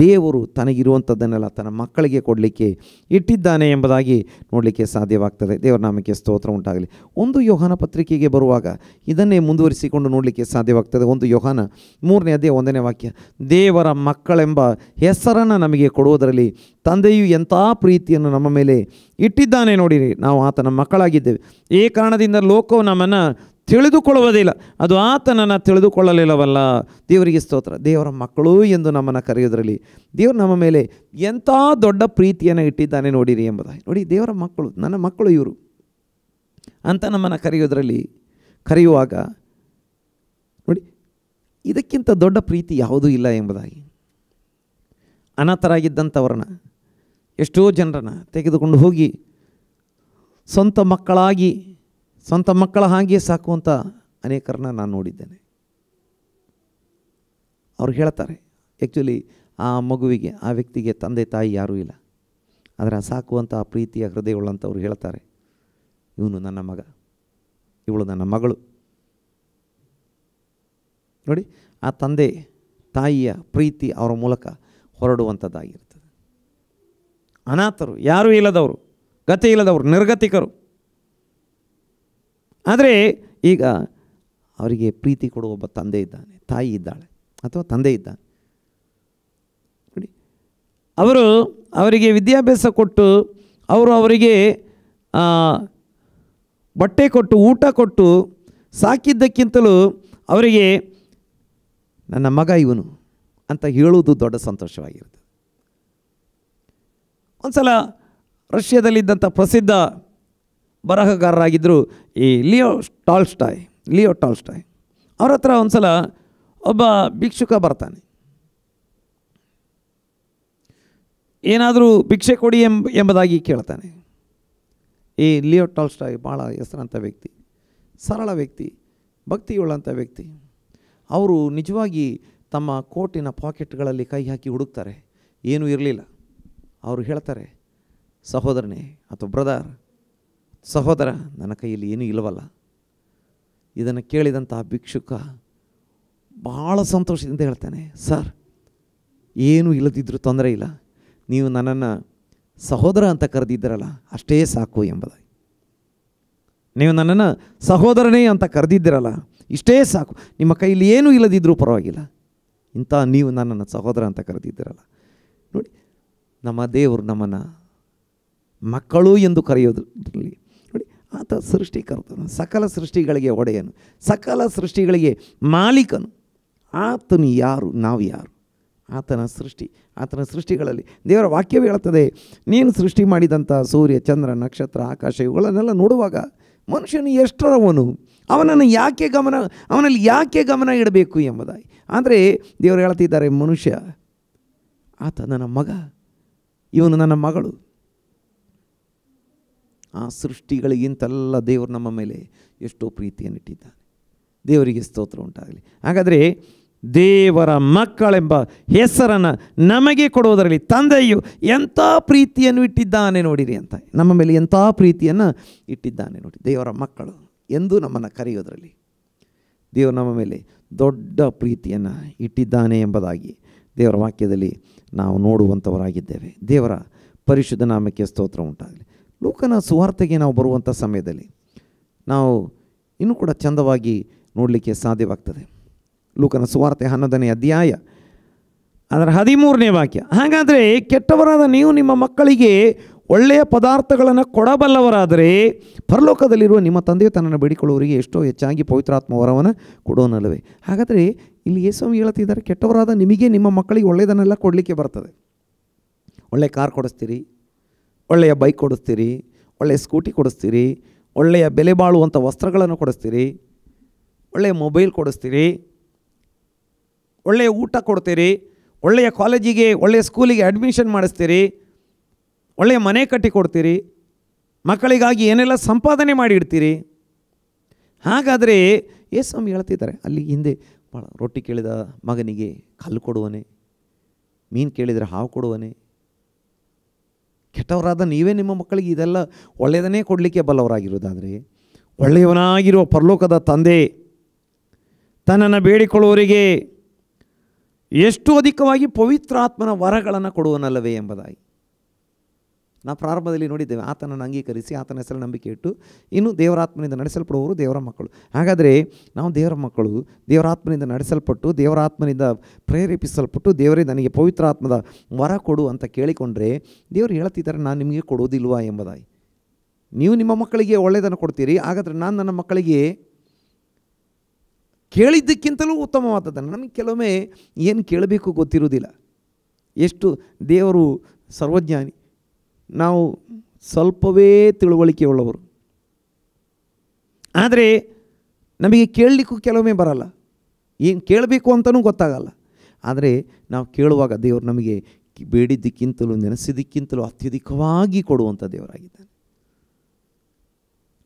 ದೇವರು ತನಗಿರುವಂಥದ್ದನ್ನೆಲ್ಲ ತನ್ನ ಮಕ್ಕಳಿಗೆ ಕೊಡಲಿಕ್ಕೆ ಇಟ್ಟಿದ್ದಾನೆ ಎಂಬುದಾಗಿ ನೋಡಲಿಕ್ಕೆ ಸಾಧ್ಯವಾಗ್ತದೆ. ದೇವರ ನಾಮಕ್ಕೆ ಸ್ತೋತ್ರ ಉಂಟಾಗಲಿ. 1 ಯೋಹಾನ ಪತ್ರಿಕೆಗೆ ಬರುವಾಗ ಇದನ್ನೇ ಮುಂದುವರಿಸಿಕೊಂಡು ನೋಡಲಿಕ್ಕೆ ಸಾಧ್ಯವಾಗ್ತದೆ. 1 ಯೋಹಾನ 3ನೇ ಅಧ್ಯಾಯ 1ನೇ ವಾಕ್ಯ, ದೇವರ ಮಕ್ಕಳೆಂಬ ಹೆಸರನ್ನು ನಮಗೆ ಕೊಡುವುದರಲ್ಲಿ ತಂದೆಯು ಎಂಥ ಪ್ರೀತಿಯನ್ನು ನಮ್ಮ ಮೇಲೆ ಇಟ್ಟಿದ್ದಾನೆ ನೋಡಿರಿ, ನಾವು ಆತನ ಮಕ್ಕಳಾಗಿದ್ದೇವೆ. ಈ ಕಾರಣದಿಂದ ಲೋಕವು ನಮ್ಮನ್ನು ತಿಳಿದುಕೊಳ್ಳುವುದಿಲ್ಲ, ಅದು ಆತನನ್ನು ತಿಳಿದುಕೊಳ್ಳಲಿಲ್ಲವಲ್ಲ. ದೇವರಿಗೆ ಸ್ತೋತ್ರ. ದೇವರ ಮಕ್ಕಳು ಎಂದು ನಮ್ಮನ್ನು ಕರೆಯೋದರಲ್ಲಿ ದೇವರು ನಮ್ಮ ಮೇಲೆ ಎಂಥ ದೊಡ್ಡ ಪ್ರೀತಿಯನ್ನು ಇಟ್ಟಿದ್ದಾನೆ ನೋಡಿರಿ ಎಂಬುದಾಗಿ. ನೋಡಿ, ದೇವರ ಮಕ್ಕಳು, ನನ್ನ ಮಕ್ಕಳು ಇವರು ಅಂತ ನಮ್ಮನ್ನು ಕರೆಯುವಾಗ ನೋಡಿ, ಇದಕ್ಕಿಂತ ದೊಡ್ಡ ಪ್ರೀತಿ ಯಾವುದೂ ಇಲ್ಲ ಎಂಬುದಾಗಿ. ಅನಾಥರಾಗಿದ್ದಂಥವ್ರನ್ನ, ಎಷ್ಟೋ ಜನರನ್ನು ತೆಗೆದುಕೊಂಡು ಹೋಗಿ ಸ್ವಂತ ಮಕ್ಕಳ ಹಾಗೆ ಸಾಕುವಂಥ ಅನೇಕರನ್ನ ನಾನು ನೋಡಿದ್ದೇನೆ. ಅವ್ರು ಹೇಳ್ತಾರೆ, ಆ್ಯಕ್ಚುಲಿ ಆ ಮಗುವಿಗೆ, ಆ ವ್ಯಕ್ತಿಗೆ ತಂದೆ ತಾಯಿ ಯಾರೂ ಇಲ್ಲ, ಆದರೆ ಸಾಕುವಂಥ ಪ್ರೀತಿಯ ಹೃದಯವುಳ್ಳಂಥವ್ರು ಹೇಳ್ತಾರೆ, ಇವನು ನನ್ನ ಮಗ, ಇವಳು ನನ್ನ ಮಗಳು. ನೋಡಿ, ಆ ತಂದೆ ತಾಯಿಯ ಪ್ರೀತಿ ಅವರ ಮೂಲಕ ಹೊರಡುವಂಥದ್ದಾಗಿರ್ತದೆ. ಅನಾಥರು, ಯಾರೂ ಇಲ್ಲದವರು, ಗತಿ ಇಲ್ಲದವರು, ನಿರ್ಗತಿಕರು. ಆದರೆ ಈಗ ಅವರಿಗೆ ಪ್ರೀತಿ ಕೊಡುವ ಒಬ್ಬ ತಂದೆ ಇದ್ದಾನೆ, ತಾಯಿ ಇದ್ದಾಳೆ ಅಥವಾ ತಂದೆ ಇದ್ದಾನೆ. ನೋಡಿ, ಅವರಿಗೆ ವಿದ್ಯಾಭ್ಯಾಸ ಕೊಟ್ಟು, ಅವರಿಗೆ ಬಟ್ಟೆ ಕೊಟ್ಟು, ಊಟ ಕೊಟ್ಟು ಸಾಕಿದ್ದಕ್ಕಿಂತಲೂ ಅವರಿಗೆ ನನ್ನ ಮಗ ಇವನು ಅಂತ ಹೇಳುವುದು ದೊಡ್ಡ ಸಂತೋಷವಾಗಿರುತ್ತೆ. ಒಂದು ಸಲ ರಷ್ಯಾದಲ್ಲಿದ್ದಂಥ ಪ್ರಸಿದ್ಧ ಬರಹಗಾರರಾಗಿದ್ದರು ಈ ಲಿಯೋ ಟಾಲ್ಸ್ಟಾಯ್. ಅವ್ರ ಹತ್ರ ಒಂದು ಸಲ ಒಬ್ಬ ಭಿಕ್ಷುಕ ಬರ್ತಾನೆ. ಏನಾದರೂ ಭಿಕ್ಷೆ ಕೊಡಿ ಎಂಬುದಾಗಿ ಕೇಳ್ತಾನೆ. ಈ ಲಿಯೋ ಟಾಲ್ಸ್ಟಾಯ್ ಭಾಳ ಹೆಸರಂಥ ವ್ಯಕ್ತಿ, ಸರಳ ವ್ಯಕ್ತಿ, ಭಕ್ತಿಯುಳ್ಳಂಥ ವ್ಯಕ್ತಿ. ಅವರು ನಿಜವಾಗಿ ತಮ್ಮ ಕೋಟಿನ ಪಾಕೆಟ್ಗಳಲ್ಲಿ ಕೈ ಹಾಕಿ ಹುಡುಕ್ತಾರೆ, ಏನೂ ಇರಲಿಲ್ಲ. ಅವರು ಹೇಳ್ತಾರೆ, ಸಹೋದರನೇ ಅಥವಾ ಸಹೋದರ, ನನ್ನ ಕೈಯಲ್ಲಿ ಏನೂ ಇಲ್ಲವಲ್ಲ. ಇದನ್ನು ಕೇಳಿದಂಥ ಭಿಕ್ಷುಕ ಭಾಳ ಸಂತೋಷದಿಂದ ಹೇಳ್ತಾನೆ, ಸರ್ ಏನೂ ಇಲ್ಲದಿದ್ದರೂ ತೊಂದರೆ ಇಲ್ಲ, ನೀವು ನನ್ನನ್ನು ಸಹೋದರ ಅಂತ ಕರೆದಿದ್ದರಲ್ಲ ಅಷ್ಟೇ ಸಾಕು ಎಂಬುದಾಗಿ. ನೀವು ನನ್ನನ್ನು ಸಹೋದರನೇ ಅಂತ ಕರೆದಿದ್ದೀರಲ್ಲ ಇಷ್ಟೇ ಸಾಕು, ನಿಮ್ಮ ಕೈಲಿ ಏನೂ ಇಲ್ಲದಿದ್ದರೂ ಪರವಾಗಿಲ್ಲ, ಇಂಥ ನೀವು ನನ್ನನ್ನು ಸಹೋದರ ಅಂತ ಕರೆದಿದ್ದೀರಲ್ಲ. ನೋಡಿ, ನಮ್ಮ ದೇವರು ನಮ್ಮನ್ನು ಮಕ್ಕಳು ಎಂದು ಕರೆಯೋದ್ರಲ್ಲಿ ನೋಡಿ, ಆತ ಸೃಷ್ಟಿಕರ್ತನು, ಸಕಲ ಸೃಷ್ಟಿಗಳಿಗೆ ಒಡೆಯನು, ಸಕಲ ಸೃಷ್ಟಿಗಳಿಗೆ ಮಾಲೀಕನು. ಆತನು ಯಾರು, ನಾವು ಯಾರು? ಆತನ ಸೃಷ್ಟಿ, ಆತನ ಸೃಷ್ಟಿಗಳಲ್ಲಿ ದೇವರ ವಾಕ್ಯವೇ ಹೇಳ್ತದೆ, ನೀನು ಸೃಷ್ಟಿ ಮಾಡಿದಂಥ ಸೂರ್ಯ, ಚಂದ್ರ, ನಕ್ಷತ್ರ, ಆಕಾಶ ಇವುಗಳನ್ನೆಲ್ಲ ನೋಡುವಾಗ ಮನುಷ್ಯನು ಎಷ್ಟರವನು, ಅವನಲ್ಲಿ ಯಾಕೆ ಗಮನ ಇಡಬೇಕು ಎಂಬುದಾಗಿ. ಆದರೆ ದೇವರು ಹೇಳ್ತಿದ್ದಾರೆ, ಮನುಷ್ಯ ಆತ ನನ್ನ ಮಗ, ಇವನು ನನ್ನ ಮಗಳು. ಆ ಸೃಷ್ಟಿಗಳಿಗಿಂತೆಲ್ಲ ದೇವರು ನಮ್ಮ ಮೇಲೆ ಎಷ್ಟೋ ಪ್ರೀತಿಯನ್ನಿಟ್ಟಿದ್ದಾನೆ. ದೇವರಿಗೆ ಸ್ತೋತ್ರ ಉಂಟಾಗಲಿ. ಹಾಗಾದರೆ ದೇವರ ಮಕ್ಕಳೆಂಬ ಹೆಸರನ್ನು ನಮಗೆ ಕೊಡುವುದರಲ್ಲಿ ತಂದೆಯು ಎಂಥ ಪ್ರೀತಿಯನ್ನು ಇಟ್ಟಿದ್ದಾನೆ ನೋಡಿರಿ ಅಂತ, ನಮ್ಮ ಮೇಲೆ ಎಂಥ ಪ್ರೀತಿಯನ್ನು ಇಟ್ಟಿದ್ದಾನೆ ನೋಡಿ. ದೇವರ ಮಕ್ಕಳು ಎಂದು ನಮ್ಮನ್ನು ಕರೆಯೋದರಲ್ಲಿ ದೇವರು ನಮ್ಮ ಮೇಲೆ ದೊಡ್ಡ ಪ್ರೀತಿಯನ್ನು ಇಟ್ಟಿದ್ದಾನೆ ಎಂಬುದಾಗಿ ದೇವರ ವಾಕ್ಯದಲ್ಲಿ ನಾವು ನೋಡುವಂಥವರಾಗಿದ್ದೇವೆ. ದೇವರ ಪರಿಶುದ್ಧ ನಾಮಕ್ಕೆ ಸ್ತೋತ್ರ ಉಂಟಾಗಲಿ. ಲೂಕನ ಸುವಾರ್ತೆಗೆ ನಾವು ಬರುವಂಥ ಸಮಯದಲ್ಲಿ ನಾವು ಇನ್ನೂ ಕೂಡ ಚಂದವಾಗಿ ನೋಡಲಿಕ್ಕೆ ಸಾಧ್ಯವಾಗ್ತದೆ. ಲೂಕನ ಸುವಾರ್ತೆ 11ನೇ ಅಧ್ಯಾಯ ಅದರ 13ನೇ ವಾಕ್ಯ. ಹಾಗಾದರೆ ಕೆಟ್ಟವರಾದ ನೀವು ನಿಮ್ಮ ಮಕ್ಕಳಿಗೆ ಒಳ್ಳೆಯ ಪದಾರ್ಥಗಳನ್ನು ಕೊಡಬಲ್ಲವರಾದರೆ ಪರಲೋಕದಲ್ಲಿರುವ ನಿಮ್ಮ ತಂದೆಯು ತನ್ನನ್ನು ಬೇಡಿಕೊಳ್ಳುವವರಿಗೆ ಎಷ್ಟೋ ಹೆಚ್ಚಾಗಿ ಪವಿತ್ರಾತ್ಮ ವರವನ್ನು ಕೊಡೋನಲ್ಲವೇ. ಹಾಗಾದರೆ ಇಲ್ಲಿ ಯೇಸು ಹೇಳ್ತಿದ್ದಾರೆ, ಕೆಟ್ಟವರಾದ ನಿಮಗೆ ನಿಮ್ಮ ಮಕ್ಕಳಿಗೆ ಒಳ್ಳೆಯದನ್ನೆಲ್ಲ ಕೊಡಲಿಕ್ಕೆ ಬರ್ತದೆ. ಒಳ್ಳೆಯ ಕಾರ್ ಕೊಡಿಸ್ತೀರಿ, ಒಳ್ಳೆಯ ಬೈಕ್ ಕೊಡಿಸ್ತೀರಿ, ಒಳ್ಳೆಯ ಸ್ಕೂಟಿ ಕೊಡಿಸ್ತೀರಿ, ಒಳ್ಳೆಯ ಬೆಲೆ ಬಾಳುವಂಥ ವಸ್ತ್ರಗಳನ್ನು ಕೊಡಿಸ್ತೀರಿ, ಒಳ್ಳೆಯ ಮೊಬೈಲ್ ಕೊಡಿಸ್ತೀರಿ, ಒಳ್ಳೆಯ ಊಟ ಕೊಡ್ತೀರಿ, ಒಳ್ಳೆಯ ಕಾಲೇಜಿಗೆ ಒಳ್ಳೆಯ ಸ್ಕೂಲಿಗೆ ಅಡ್ಮಿಷನ್ ಮಾಡಿಸ್ತೀರಿ, ಒಳ್ಳೆಯ ಮನೆ ಕಟ್ಟಿ ಕೊಡ್ತೀರಿ, ಮಕ್ಕಳಿಗಾಗಿ ಏನೆಲ್ಲ ಸಂಪಾದನೆ ಮಾಡಿ ಇಡ್ತೀರಿ. ಹಾಗಾದರೆ ಯೇಸು ಹೇಳ್ತಿದ್ದಾರೆ, ಅಲ್ಲಿ ಹಿಂದೆ ಭಾಳ ರೊಟ್ಟಿ ಕೇಳಿದ ಮಗನಿಗೆ ಕಲ್ಲು ಕೊಡುವನೆ, ಮೀನು ಕೇಳಿದರೆ ಹಾವು ಕೊಡುವನೆ. ಕೆಟ್ಟವರಾದ ನೀವೇ ನಿಮ್ಮ ಮಕ್ಕಳಿಗೆ ಇದೆಲ್ಲ ಒಳ್ಳೆಯದನ್ನೇ ಕೊಡಲಿಕ್ಕೆ ಬಲ್ಲವರಾಗಿರೋದಾದರೆ, ಒಳ್ಳೆಯವನಾಗಿರುವ ಪರಲೋಕದ ತಂದೆ ತನ್ನನ್ನು ಬೇಡಿಕೊಳ್ಳುವವರಿಗೆ ಎಷ್ಟು ಅಧಿಕವಾಗಿ ಪವಿತ್ರಾತ್ಮನ ವರಗಳನ್ನು ಕೊಡುವನಲ್ಲವೇ ಎಂಬುದಾಗಿ ನಾವು ಪ್ರಾರಂಭದಲ್ಲಿ ನೋಡಿದ್ದೇವೆ. ಆತನನ್ನು ಅಂಗೀಕರಿಸಿ ಆತನ ಹೆಸರು ನಂಬಿಕೆ ಇಟ್ಟು ಇನ್ನು ದೇವರಾತ್ಮನಿಂದ ನಡೆಸಲ್ಪಡುವವರು ದೇವರ ಮಕ್ಕಳು. ಹಾಗಾದರೆ ನಾವು ದೇವರ ಮಕ್ಕಳು, ದೇವರಾತ್ಮನಿಂದ ನಡೆಸಲ್ಪಟ್ಟು ದೇವರಾತ್ಮನಿಂದ ಪ್ರೇರೇಪಿಸಲ್ಪಟ್ಟು ದೇವರೇ ನನಗೆ ಪವಿತ್ರಾತ್ಮದ ವರ ಕೊಡು ಅಂತ ಕೇಳಿಕೊಂಡ್ರೆ ದೇವರು ಹೇಳ್ತಿದ್ದಾರೆ, ನಾನು ನಿಮಗೆ ಕೊಡೋದಿಲ್ವಾ ಎಂಬುದಾಗಿ. ನೀವು ನಿಮ್ಮ ಮಕ್ಕಳಿಗೆ ಒಳ್ಳೆಯದನ್ನು ಕೊಡ್ತೀರಿ, ಹಾಗಾದರೆ ನಾನು ನನ್ನ ಮಕ್ಕಳಿಗೆ ಕೇಳಿದ್ದಕ್ಕಿಂತಲೂ ಉತ್ತಮವಾದದ್ದನ್ನು. ನಮಗೆ ಕೆಲವೊಮ್ಮೆ ಏನು ಕೇಳಬೇಕು ಗೊತ್ತಿರುವುದಿಲ್ಲ. ಎಷ್ಟು ದೇವರು ಸರ್ವಜ್ಞಾನಿ, ನಾವು ಸ್ವಲ್ಪವೇ ತಿಳುವಳಿಕೆ ಉಳ್ಳವರು. ಆದರೆ ನಮಗೆ ಕೇಳಲಿಕ್ಕೂ ಕೆಲವೊಮ್ಮೆ ಬರಲ್ಲ, ಏನು ಕೇಳಬೇಕು ಅಂತಲೂ ಗೊತ್ತಾಗಲ್ಲ. ಆದರೆ ನಾವು ಕೇಳುವಾಗ ದೇವರು ನಮಗೆ ಬೇಡಿದ್ದಕ್ಕಿಂತಲೂ ನೆನೆಸಿದ್ದಕ್ಕಿಂತಲೂ ಅತ್ಯಧಿಕವಾಗಿ ಕೊಡುವಂಥ ದೇವರಾಗಿದ್ದಾನೆ.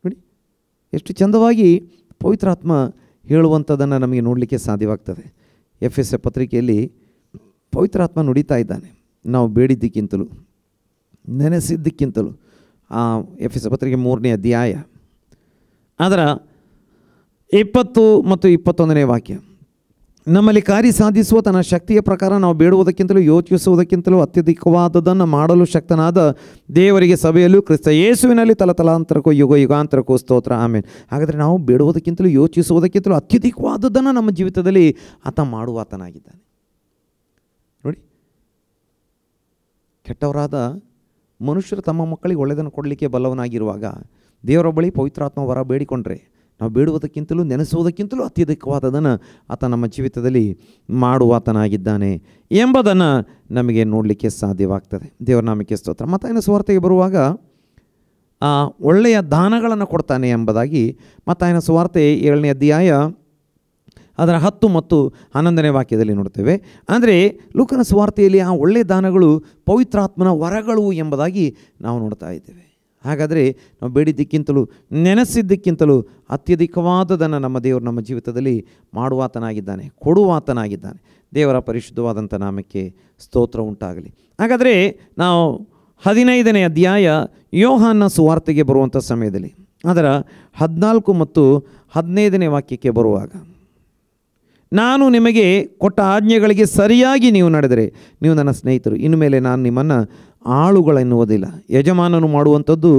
ನೋಡಿ ಎಷ್ಟು ಚಂದವಾಗಿ ಪವಿತ್ರಾತ್ಮ ಹೇಳುವಂಥದ್ದನ್ನು ನಮಗೆ ನೋಡಲಿಕ್ಕೆ ಸಾಧ್ಯವಾಗ್ತದೆ. ಎಫೆಸ ಪತ್ರಿಕೆಯಲ್ಲಿ ಪವಿತ್ರಾತ್ಮ ನುಡಿತಾ ಇದ್ದಾನೆ, ನಾವು ಬೇಡಿದ್ದಕ್ಕಿಂತಲೂ ನೆನೆಸಿದ್ದಕ್ಕಿಂತಲೂ. ಎಫೆಸ ಪತ್ರಿಕೆ 3ನೇ ಅಧ್ಯಾಯ ಅದರ 20 ಮತ್ತು 21ನೇ ವಾಕ್ಯ. ನಮ್ಮಲ್ಲಿ ಕಾರ್ಯ ಸಾಧಿಸುವ ತನ್ನ ಶಕ್ತಿಯ ಪ್ರಕಾರ ನಾವು ಬೇಡುವುದಕ್ಕಿಂತಲೂ ಯೋಚಿಸುವುದಕ್ಕಿಂತಲೂ ಅತ್ಯಧಿಕವಾದದನ್ನು ಮಾಡಲು ಶಕ್ತನಾದ ದೇವರಿಗೆ ಸಭೆಯಲ್ಲೂ ಕ್ರಿಸ್ತ ಯೇಸುವಿನಲ್ಲಿ ತಲತಲಾಂತರಕ್ಕೂ ಯುಗ ಯುಗಾಂತರಕ್ಕೂ ಸ್ತೋತ್ರ, ಆಮೇನ್. ಹಾಗಾದರೆ ನಾವು ಬೇಡುವುದಕ್ಕಿಂತಲೂ ಯೋಚಿಸುವುದಕ್ಕಿಂತಲೂ ಅತ್ಯಧಿಕವಾದದ್ದನ್ನು ನಮ್ಮ ಜೀವಿತದಲ್ಲಿ ಆತ ಮಾಡುವಾತನಾಗಿದ್ದಾನೆ. ನೋಡಿ, ಕೆಟ್ಟವರಾದ ಮನುಷ್ಯರು ತಮ್ಮ ಮಕ್ಕಳಿಗೆ ಒಳ್ಳೆಯದನ್ನು ಕೊಡಲಿಕ್ಕೆ ಬಲ್ಲವನಾಗಿರುವಾಗ ದೇವರ ಬಳಿ ಪವಿತ್ರಾತ್ಮ ವರ ಬೇಡಿಕೊಂಡ್ರೆ ನಾವು ಬೇಡುವುದಕ್ಕಿಂತಲೂ ನೆನೆಸುವುದಕ್ಕಿಂತಲೂ ಅತ್ಯಧಿಕವಾದದನ್ನು ಆತ ನಮ್ಮ ಜೀವಿತದಲ್ಲಿ ಮಾಡುವಾತನಾಗಿದ್ದಾನೆ ಎಂಬುದನ್ನು ನಮಗೆ ನೋಡಲಿಕ್ಕೆ ಸಾಧ್ಯವಾಗ್ತದೆ. ದೇವರ ನಾಮಕ್ಕೆ ಸ್ತೋತ್ರ. ಮತ್ತಾಯನ ಸುವಾರ್ತೆಗೆ ಬರುವಾಗ ಒಳ್ಳೆಯ ದಾನಗಳನ್ನು ಕೊಡ್ತಾನೆ ಎಂಬುದಾಗಿ ಮತ್ತಾಯನ ಸುವಾರ್ತೆ 7ನೇ ಅಧ್ಯಾಯ ಅದರ 10 ಮತ್ತು 11ನೇ ವಾಕ್ಯದಲ್ಲಿ ನೋಡ್ತೇವೆ. ಅಂದರೆ ಲೂಕನ ಸುವಾರ್ತೆಯಲ್ಲಿ ಆ ಒಳ್ಳೆಯ ದಾನಗಳು ಪವಿತ್ರಾತ್ಮನ ವರಗಳು ಎಂಬುದಾಗಿ ನಾವು ನೋಡ್ತಾ ಇದ್ದೇವೆ. ಹಾಗಾದರೆ ನಾವು ಬೇಡಿದ್ದಕ್ಕಿಂತಲೂ ನೆನೆಸಿದ್ದಕ್ಕಿಂತಲೂ ಅತ್ಯಧಿಕವಾದದನ್ನು ನಮ್ಮ ದೇವರು ನಮ್ಮ ಜೀವಿತದಲ್ಲಿ ಮಾಡುವಾತನಾಗಿದ್ದಾನೆ, ಕೊಡುವಾತನಾಗಿದ್ದಾನೆ. ದೇವರ ಪರಿಶುದ್ಧವಾದಂಥ ನಾಮಕ್ಕೆ ಸ್ತೋತ್ರ ಉಂಟಾಗಲಿ. ಹಾಗಾದರೆ ನಾವು 15ನೇ ಅಧ್ಯಾಯ ಯೋಹಾನನ ಸುವಾರ್ತೆಗೆ ಬರುವಂಥ ಸಮಯದಲ್ಲಿ ಅದರ 14 ಮತ್ತು 15ನೇ ವಾಕ್ಯಕ್ಕೆ ಬರುವಾಗ ನಾನು ನಿಮಗೆ ಕೊಟ್ಟ ಆಜ್ಞೆಗಳಿಗೆ ಸರಿಯಾಗಿ ನೀವು ನಡೆದರೆ ನೀವು ನನ್ನ ಸ್ನೇಹಿತರು. ಇನ್ನು ಮೇಲೆ ನಾನು ನಿಮ್ಮನ್ನು ಆಳುಗಳೆನ್ನುವುದಿಲ್ಲ, ಯಜಮಾನನು ಮಾಡುವಂಥದ್ದು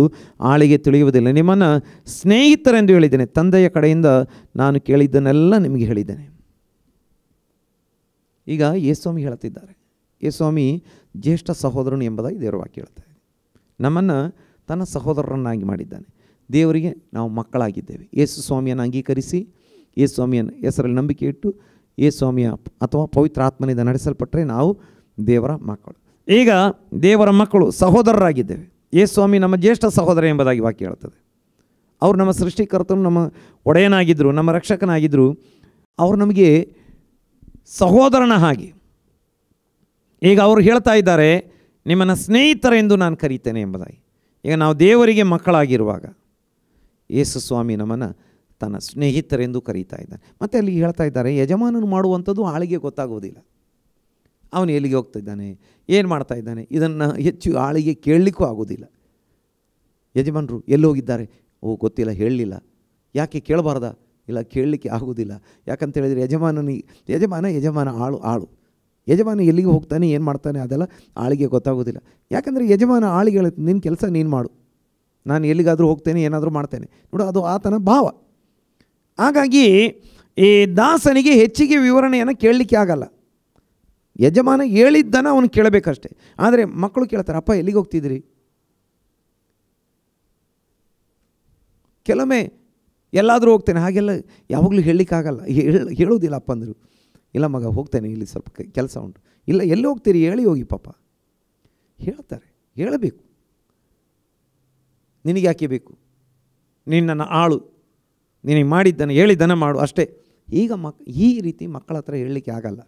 ಆಳಿಗೆ ತಿಳಿಯುವುದಿಲ್ಲ. ನಿಮ್ಮನ್ನು ಸ್ನೇಹಿತರೆಂದು ಹೇಳಿದ್ದೇನೆ. ತಂದೆಯ ಕಡೆಯಿಂದ ನಾನು ಕೇಳಿದ್ದನ್ನೆಲ್ಲ ನಿಮಗೆ ಹೇಳಿದ್ದೇನೆ. ಈಗ ಯೇಸುಸ್ವಾಮಿ ಹೇಳ್ತಿದ್ದಾರೆ. ಯೇಸುಸ್ವಾಮಿ ಜ್ಯೇಷ್ಠ ಸಹೋದರನು ಎಂಬುದಾಗಿ ದೇವರ ವಾಕ್ಯ ಹೇಳ್ತಾರೆ. ನಮ್ಮನ್ನು ತನ್ನ ಸಹೋದರರನ್ನಾಗಿ ಮಾಡಿದ್ದಾನೆ. ದೇವರಿಗೆ ನಾವು ಮಕ್ಕಳಾಗಿದ್ದೇವೆ. ಯೇಸುಸ್ವಾಮಿಯನ್ನು ಅಂಗೀಕರಿಸಿ ಯೇಸುಸ್ವಾಮಿಯನ್ನು ಹೆಸರಲ್ಲಿ ನಂಬಿಕೆ ಇಟ್ಟು ಯೇಸುಸ್ವಾಮಿಯ ಅಥವಾ ಪವಿತ್ರ ಆತ್ಮನಿಂದ ನಡೆಸಲ್ಪಟ್ಟರೆ ನಾವು ದೇವರ ಮಕ್ಕಳು. ಈಗ ದೇವರ ಮಕ್ಕಳು ಸಹೋದರರಾಗಿದ್ದೇವೆ. ಯೇಸುಸ್ವಾಮಿ ನಮ್ಮ ಜ್ಯೇಷ್ಠ ಸಹೋದರ ಎಂಬುದಾಗಿ ವಾಕ್ಯ ಹೇಳ್ತದೆ. ಅವರು ನಮ್ಮ ಸೃಷ್ಟಿಕರ್ತನು, ನಮ್ಮ ಒಡೆಯನಾಗಿದ್ದರು, ನಮ್ಮ ರಕ್ಷಕನಾಗಿದ್ದರು. ಅವರು ನಮಗೆ ಸಹೋದರನ ಹಾಗೆ. ಈಗ ಅವರು ಹೇಳ್ತಾ ಇದ್ದಾರೆ, ನಿಮ್ಮನ್ನು ಸ್ನೇಹಿತರೆಂದು ನಾನು ಕರೀತೇನೆ ಎಂಬುದಾಗಿ. ಈಗ ನಾವು ದೇವರಿಗೆ ಮಕ್ಕಳಾಗಿರುವಾಗ ಯೇಸುಸ್ವಾಮಿ ನಮ್ಮನ್ನು ತನ್ನ ಸ್ನೇಹಿತರೆಂದು ಕರೀತಾ ಇದ್ದಾನೆ. ಮತ್ತು ಅಲ್ಲಿ ಹೇಳ್ತಾ ಇದ್ದಾರೆ, ಯಜಮಾನನು ಮಾಡುವಂಥದ್ದು ಆಳಿಗೆ ಗೊತ್ತಾಗುವುದಿಲ್ಲ. ಅವನು ಎಲ್ಲಿಗೆ ಹೋಗ್ತಾ ಇದ್ದಾನೆ, ಏನು ಮಾಡ್ತಾ ಇದ್ದಾನೆ, ಇದನ್ನು ಹೆಚ್ಚು ಆಳಿಗೆ ಕೇಳಲಿಕ್ಕೂ ಆಗೋದಿಲ್ಲ. ಯಜಮಾನರು ಎಲ್ಲಿ ಹೋಗಿದ್ದಾರೆ, ಗೊತ್ತಿಲ್ಲ, ಹೇಳಲಿಲ್ಲ. ಯಾಕೆ ಕೇಳಬಾರ್ದ, ಇಲ್ಲ ಕೇಳಲಿಕ್ಕೆ ಆಗೋದಿಲ್ಲ. ಯಾಕಂತೇಳಿದರೆ ಯಜಮಾನ ಆಳು. ಯಜಮಾನ ಎಲ್ಲಿಗೆ ಹೋಗ್ತಾನೆ, ಏನು ಮಾಡ್ತಾನೆ, ಅದೆಲ್ಲ ಆಳಿಗೆ ಗೊತ್ತಾಗೋದಿಲ್ಲ. ಯಾಕಂದರೆ ಯಜಮಾನ ಆಳಿಗೆ ನಿನ್ನ ಕೆಲಸ ನೀನು ಮಾಡು, ನಾನು ಎಲ್ಲಿಗಾದರೂ ಹೋಗ್ತೇನೆ, ಏನಾದರೂ ಮಾಡ್ತೇನೆ ನೋಡು, ಅದು ಆತನ ಭಾವ. ಹಾಗಾಗಿ ಈ ದಾಸನಿಗೆ ಹೆಚ್ಚಿಗೆ ವಿವರಣೆಯನ್ನು ಕೇಳಲಿಕ್ಕೆ ಆಗಲ್ಲ. ಯಜಮಾನ ಹೇಳಿದ್ದನ್ನು ಅವನು ಕೇಳಬೇಕಷ್ಟೆ. ಆದರೆ ಮಕ್ಕಳು ಕೇಳ್ತಾರೆ, ಅಪ್ಪ ಎಲ್ಲಿಗೆ ಹೋಗ್ತಿದ್ದೀರಿ? ಕೆಲವೊಮ್ಮೆ ಎಲ್ಲಾದರೂ ಹೋಗ್ತೇನೆ, ಹಾಗೆಲ್ಲ ಯಾವಾಗಲೂ ಹೇಳಲಿಕ್ಕಾಗಲ್ಲ. ಹೇಳೋದಿಲ್ಲ ಅಪ್ಪ ಅಂದರು. ಇಲ್ಲ ಮಗ ಹೋಗ್ತೇನೆ, ಇಲ್ಲಿ ಸ್ವಲ್ಪ ಕೆಲಸ ಉಂಟು. ಇಲ್ಲ ಎಲ್ಲಿ ಹೋಗ್ತೀರಿ, ಹೇಳಿ ಹೋಗಿ ಪಾಪ. ಹೇಳ್ತಾರೆ, ಹೇಳಬೇಕು. ನಿನಗೆ ಯಾಕೆ ಬೇಕು, ನಿನ್ನನ್ನು ಆಳು, ನಿನಗೆ ಮಾಡಿದ್ದನ್ನು ಹೇಳಿದ್ದನ್ನು ಮಾಡು ಅಷ್ಟೇ. ಈಗ ಈ ರೀತಿ ಮಕ್ಕಳ ಹತ್ರ ಹೇಳಲಿಕ್ಕೆ ಆಗಲ್ಲ.